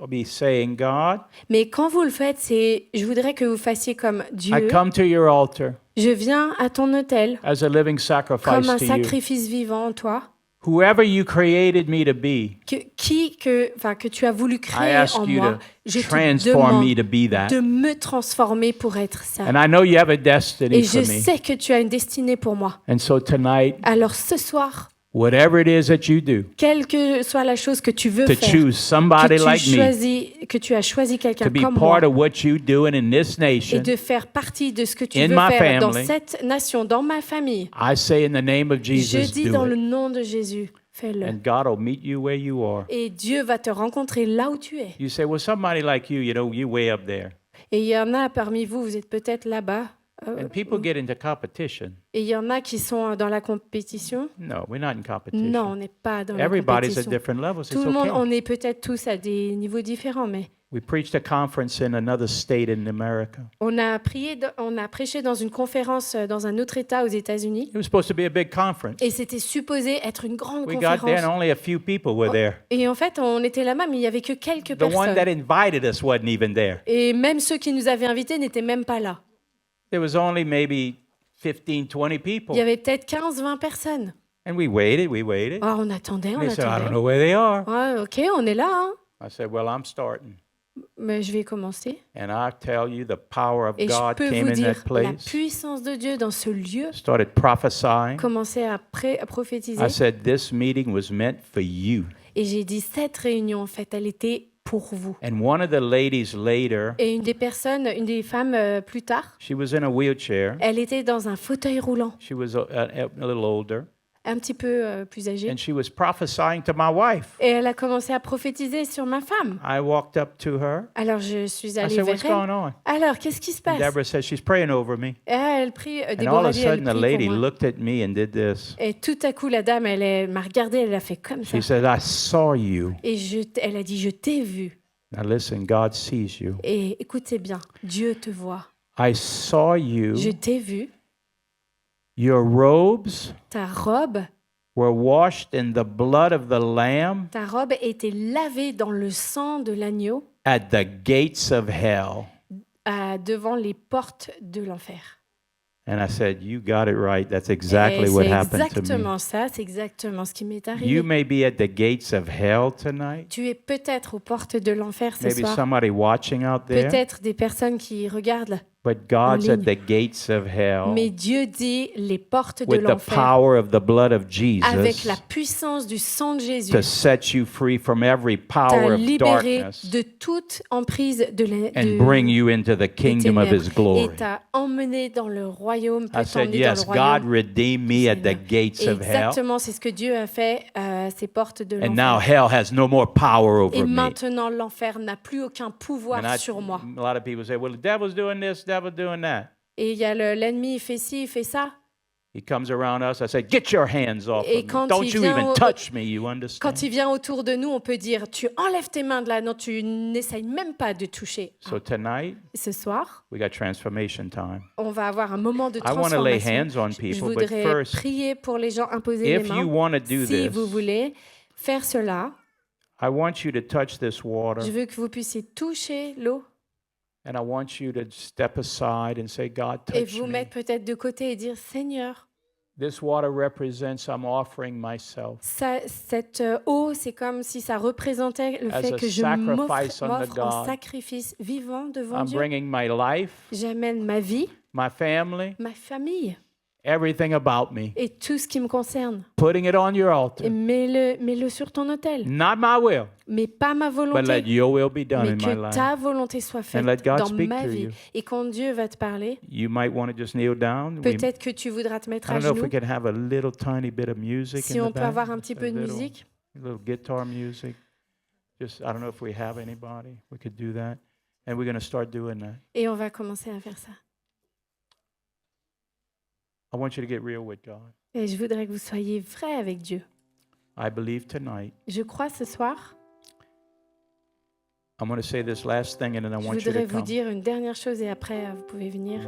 be saying, God,
Mais quand vous le faites, je voudrais que vous fassiez comme
I
Dieu.
come to your altar
Je viens à ton autel
as a living
comme
sacrifice
un
to you.
sacrifice vivant en toi,
Whoever you created me to be,
que tu as voulu
I
créer
ask
en
you
moi.
to
Je te
transform me
demande
to be that.
de me transformer pour être ça.
And I know you have a destiny
Et
for
je
me.
sais que tu as une destinée pour moi.
And so tonight,
Alors ce soir,
whatever it is that you do,
quelle que soit la chose que tu veux
to
faire,
choose somebody like me
que tu as choisi quelqu'un
to be
comme moi
part of what you're doing in this
et
nation,
de faire partie de ce que tu
in
veux
my
faire dans
family,
cette nation, dans ma famille.
I say in the name of
Je
Jesus,
dis
do
dans le
it.
nom de Jésus, fais-le.
And God will meet you where you are.
Et Dieu va te rencontrer là où tu es.
You say, well, somebody like you know, you're way up there.
Et il y en a parmi vous, vous êtes peut-être là-bas.
And people get into competition.
Et il y en a qui sont dans la compétition.
No, we're not in competition.
Non, on n'est pas dans la
Everybody's at
compétition.
different levels.
Tout
It's
le monde,
okay.
on est peut-être tous à des niveaux différents, mais
We preached a conference in another state in America.
on a prêché dans une conférence dans un autre État aux États-Unis.
It was supposed to be a big conference.
Et c'était supposé être une grande
We got there and
conférence.
only a few people were there.
Et en fait, on était là-bas, mais il n'y avait que quelques
The one that
personnes.
invited us wasn't even there.
Et même ceux qui nous avaient invités n'étaient même pas là.
There was only maybe 15, 20
Il
people.
y avait peut-être 15-20 personnes.
And we waited.
Ah, on attendait,
And
on
they said, I don't
attendait.
know where they are.
Ouais, ok, on est là, hein.
I said, well, I'm starting.
Mais je vais commencer.
And I tell you, the power of
Et je
God
peux
came
vous
in
dire,
that
la
place.
puissance de Dieu dans ce lieu,
Started prophesying.
commençait à prophétiser.
I said, this meeting was meant for you.
Et j'ai dit, cette réunion, en fait, elle était pour vous.
And one of the ladies later,
Et une des femmes plus tard,
she was in a wheelchair.
elle était dans un fauteuil roulant,
She was a little older.
un petit peu plus âgée.
And she was prophesying to my wife.
Et elle a commencé à prophétiser sur ma femme.
I walked up to her.
Alors je suis
I
allée
said,
vers
what's going
elle.
on?
Alors, qu'est-ce qui se
And
passe?
Deborah said, she's praying over me.
Et elle prie,
And all
Déborah
of a
dit, elle
sudden, the
prie
lady
pour moi.
looked at me and did this.
Et tout à coup, la dame, m'a regardée, elle a fait comme ça.
She said, I saw you.
Et elle a dit, je t'ai vu.
Now listen, God sees you.
Et écoutez bien, Dieu te voit.
I saw you.
Je t'ai vu.
Your robes
Ta robe
were washed in the blood of the Lamb
était lavée dans le sang de l'agneau
at the gates of hell.
devant les portes de l'enfer.
And I said, you got it right. That's exactly
Et
what
c'est
happened to me.
exactement ça, c'est exactement ce qui m'est
You
arrivé.
may be at the gates of hell tonight.
Tu es peut-être aux portes de l'enfer ce
Maybe
soir.
somebody watching out there.
Peut-être des personnes qui regardent.
But God's
en
at
ligne.
the gates of hell
Mais Dieu dit les portes de
with the
l'enfer
power of the blood of
avec la
Jesus
puissance du sang de Jésus
to set you free from every
t'a
power of
libéré
darkness
de toute emprise
and bring you into the
des
kingdom of
ténèbres
His glory.
et t'a emmené dans le royaume, peut
I said,
t'emmener
yes,
dans le
God
royaume.
redeemed me at the
Seigneur.
gates
Et
of hell.
exactement, c'est ce que Dieu a fait à ces portes de
And now
l'enfer.
hell has no more power
Et
over me.
maintenant, l'enfer n'a plus aucun
And
pouvoir sur moi.
a lot of people say, well, the devil's doing this, devil's doing that.
Et il y a l'ennemi, il fait ci, il fait ça.
He comes around us. I say, get your hands off
Et
of me.
quand
Don't
il
you
vient
even
au-
touch me, you understand?
Quand il vient autour de nous, on peut dire, tu enlèves tes mains de là, non, tu n'essayes même pas de toucher.
So tonight,
Ce soir,
we got transformation time.
on va avoir un moment de
I want to lay
transformation.
hands on
Je
people, but
voudrais
first,
prier pour les gens, imposer les
if you
mains.
want to do
Si
this,
vous voulez faire cela,
I want you to touch this water,
je veux que vous puissiez toucher l'eau
and I want you to step aside and say, God,
et
touch
vous
me.
mettre peut-être de côté et dire, Seigneur,
This water represents I'm offering myself
cette eau, c'est comme si ça représentait le
As
fait
a
que je
sacrifice unto
m'offre en
God.
sacrifice vivant devant
I'm
Dieu.
bringing my life,
J'amène ma vie,
my family,
ma famille
everything about me,
et tout ce qui me concerne.
putting it on your
Et
altar.
mets-le sur ton autel.
Not my will,
Mais pas ma
but
volonté,
let your will be done
mais
in my
que
life.
ta volonté soit faite
And let God
dans
speak
ma
through
vie.
you.
Et quand Dieu va te parler,
You might want to just kneel down.
peut-être que tu voudras te mettre
I
à
don't know if
genoux.
we can have a little tiny bit of music
Si
in
on
the
peut
back.
avoir un petit
A
peu de
little-
musique.
A little guitar music. Just, I don't know if we have anybody. We could do that. And we're going to start doing that.
Et on va commencer à faire ça.
I want you to get real with God.
Et je voudrais que vous soyez vrai avec Dieu.
I believe tonight.
Je crois ce soir,
I'm going to say this last thing and then I
je
want you
voudrais
to
vous
come.
dire une dernière chose et après vous pouvez venir.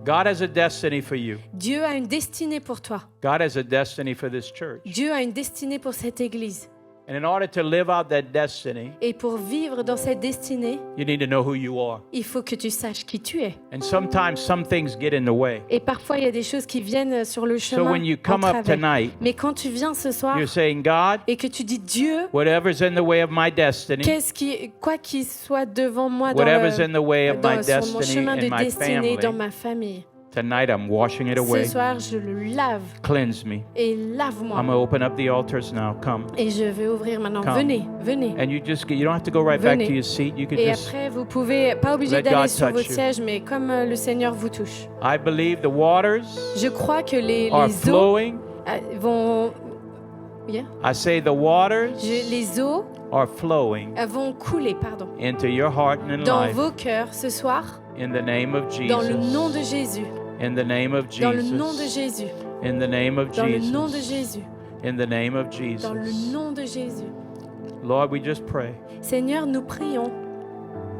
God has a destiny for you.
Dieu a une destinée pour toi.
God has a destiny for this church.
Dieu a une destinée pour cette église.
And in order to live out that destiny,
Et pour vivre dans cette destinée,
you need to know who you are.
il faut que tu saches qui tu es.
And sometimes some things get in the way.
Et parfois, il y a des choses qui viennent sur le
So
chemin
when you
en
come up
travers.
tonight,
Mais quand tu viens ce soir
you're saying, God,
et que tu dis Dieu,
whatever's in the way of my destiny,
quoi qu'il soit devant moi dans,
whatever's in the way of my
sur mon
destiny
chemin de
in my
destinée, dans
family,
ma famille,
Tonight, I'm washing it
Ce
away.
soir, je le lave
Cleanse me.
et
I'm
lave-moi.
going to open up the altars now. Come.
Et je vais ouvrir maintenant.
Come.
Venez, venez.
And you don't have to go right back
Venez.
to your seat. You could
Et
just,
après, vous pouvez, pas obligé
let
d'aller
God
sur
touch
votre
you.
siège, mais comme le Seigneur vous touche.
I believe the waters
Je crois que les
are
eaux
flowing.
vont... Yeah.
I say the waters
Les eaux
are flowing
vont couler, pardon,
into your heart and in
dans
life.
vos cœurs ce soir,
In the name of
dans le nom
Jesus.
de Jésus,
In the name of
dans le nom de
Jesus.
Jésus,
In the name of
dans le nom de
Jesus.
Jésus,
In the name of
dans le
Jesus.
nom de Jésus.
Lord, we just pray.
Seigneur, nous prions.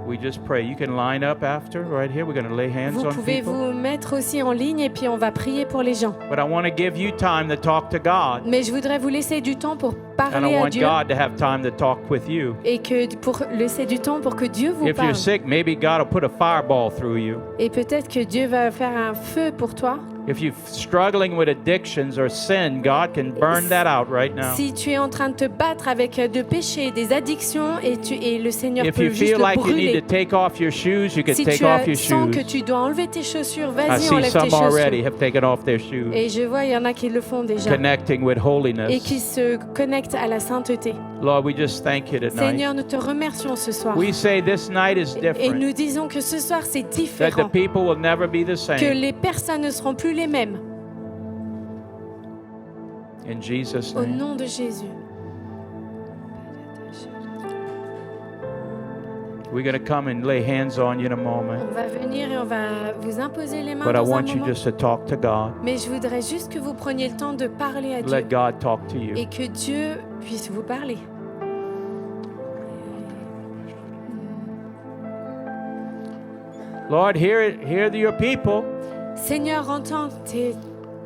We just pray. You can line up after right here. We're going to lay hands
Vous
on
pouvez
people.
vous mettre aussi en ligne et puis on va prier pour les gens.
But I want to give you time to talk to God.
Mais je voudrais vous laisser du temps pour
And I
parler à
want
Dieu
God to have time to talk with you.
et que pour laisser du temps pour que Dieu vous
If you're
parle.
sick, maybe God will put a fireball through you.
Et peut-être que Dieu va faire un feu pour toi.
If you're struggling with addictions or sin, God can burn that out right now.
Si tu es en train de te battre avec de péchés, des addictions et le Seigneur
If
peut
you
juste
feel
le
like you need
brûler.
to take off your shoes, you can
Si
take
tu
off your
sens que
shoes.
tu dois enlever tes chaussures,
I
vas-y,
see
enlève tes
some already
chaussures.
have taken off their shoes,
Et je vois, il y en a qui le font déjà
connecting with
et
holiness.
qui se connectent à la sainteté.
Lord, we just thank you tonight.
Seigneur, nous te remercions ce soir.
We say this night is
Et
different,
nous disons que ce soir, c'est
that the
différent,
people will never be the
que
same.
les personnes ne seront plus les mêmes.
In Jesus'
Au
name.
nom de Jésus.
We're going to come and lay hands on you in a moment.
On va venir et on va vous imposer les mains
But I
dans un
want you
moment.
just to talk to God.
Mais je voudrais juste que vous preniez le temps de parler à Dieu
Let God talk to you.
et que Dieu puisse vous parler.
Lord, hear your people.
Seigneur, entends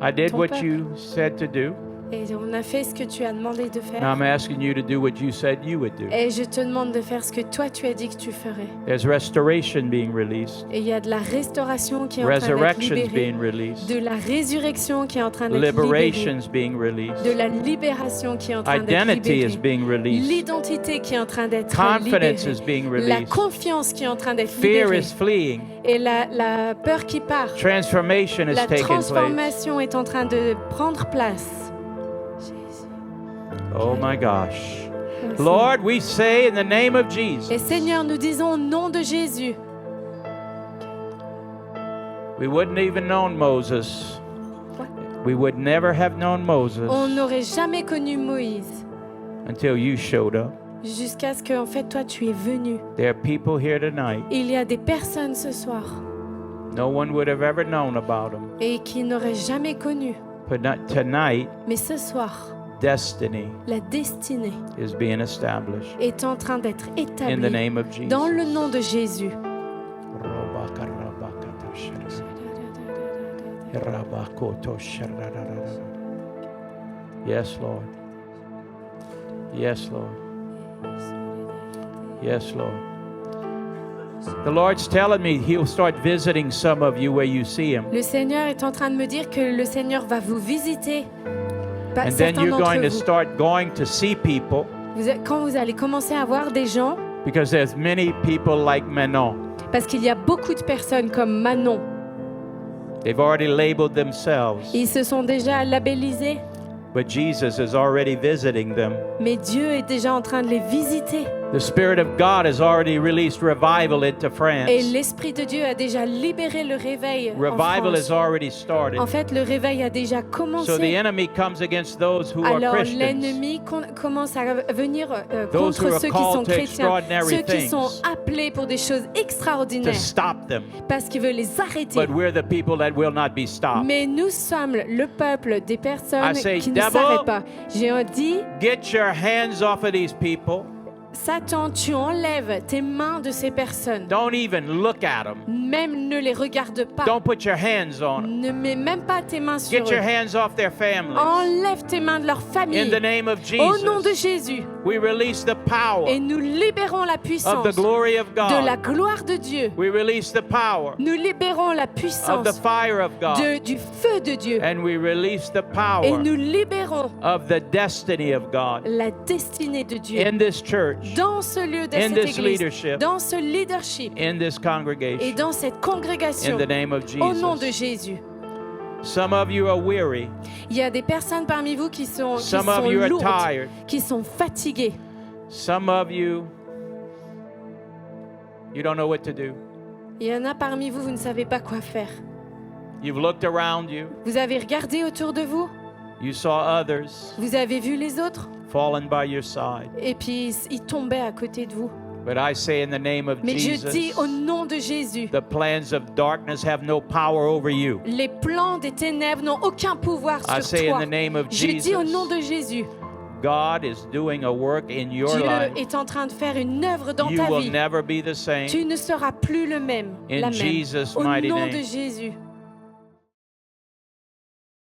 I did
Ton
what
peuple.
you said to do.
et on a fait ce que tu as demandé de
Now
faire.
I'm asking you to do what you said you would do.
Et je te demande de faire ce que toi tu as dit que tu ferais.
There's restoration being released,
Et il y a de la restauration qui est en train d'être
resurrections
libérée,
being released,
de la résurrection qui est en train d'être libérée,
liberations being released,
de la libération qui est en train d'être
identity is
libérée,
being released,
l'identité qui est en train d'être
confidence
libérée,
is being
la
released,
confiance qui est en train d'être
fear
libérée
is fleeing,
et la peur qui part.
transformation is
La
taking place.
transformation est en train de prendre place.
Oh my gosh.
Merci.
Lord, we say in the name of
Et
Jesus,
Seigneur, nous disons au nom de Jésus,
we wouldn't even known Moses. We would never have known Moses
on n'aurait jamais connu Moïse
until you showed up.
jusqu'à ce que, en fait, toi, tu es venu.
There are people here tonight.
Il y a des personnes ce soir
No one would have ever known about them.
et qui n'auraient jamais connu.
But not tonight,
Mais ce soir,
destiny
la destinée
is being established
est en train d'être
in the
établie
name of Jesus.
dans le nom de Jésus.
Yes, Lord. Yes, Lord. Yes, Lord. The Lord's telling me He'll start visiting some of you where you see Him.
Le Seigneur est en train de me dire que le Seigneur va vous visiter.
And then
Certains
you're
d'entre
going to
vous.
start going to see people
Quand vous allez commencer à voir des gens,
because there's many people like Manon.
parce qu'il y a beaucoup de personnes comme Manon,
They've already labeled themselves,
ils se sont déjà labellisés,
but Jesus is already visiting them.
mais Dieu est déjà en train de les visiter.
The Spirit of God has already released revival into France.
Et l'Esprit de Dieu a déjà libéré le réveil en
Revival
France.
has already started.
En fait, le réveil a déjà
So the
commencé.
enemy comes against those who are
Alors
Christians.
l'ennemi commence à venir
Those who
contre
are
ceux qui
called
sont
to
chrétiens,
extraordinary
ceux qui
things.
sont appelés pour des choses
To
extraordinaires,
stop them.
parce qu'il veut les arrêter.
But we're the people that will not be stopped.
Mais nous sommes le peuple des personnes
I say,
qui ne
devil,
s'arrêtent pas. J'ai dit,
Get your hands off of these people.
Satan, tu enlèves tes mains de ces personnes.
Don't even look at them.
Même ne les regarde pas.
Don't put your hands on them.
Ne mets même pas tes mains sur
Get your
eux.
hands off their families.
Enlève tes mains de leur
In
famille.
the name of
Au nom de
Jesus,
Jésus.
we release the power
Et nous libérons la
of
puissance
the glory of
de la
God.
gloire de Dieu.
We release the power
Nous libérons la
of the
puissance
fire of God.
du feu de Dieu.
And we release the
Et
power
nous libérons
of the destiny of God
la destinée de Dieu
in this church
dans ce lieu, dans
in
cette
this
église,
leadership,
dans ce leadership
in this
et
congregation,
dans cette
in
congrégation,
the name of
au nom de
Jesus.
Jésus.
Some of you are weary.
Il y a des personnes parmi vous qui sont
Some of you are
lourdes,
tired.
qui sont fatiguées.
Some of you, you don't know what to do.
Il y en a parmi vous, vous ne savez pas quoi faire.
You've looked around you.
Vous avez regardé autour de vous,
You saw others
vous avez vu les autres,
fallen by your side.
et puis ils tombaient à côté de vous.
But I say in the name of
Mais je
Jesus,
dis au nom de Jésus,
the plans of darkness have no power over you.
les plans des ténèbres n'ont aucun pouvoir
I
sur
say in
toi.
the name of
Je dis au
Jesus,
nom de Jésus,
God is doing a work in your
Dieu
life.
est en train de faire une œuvre dans
You
ta
will
vie.
never be the same.
Tu ne seras plus le même,
In
la même.
Jesus'
Au
mighty
nom
name.
de Jésus.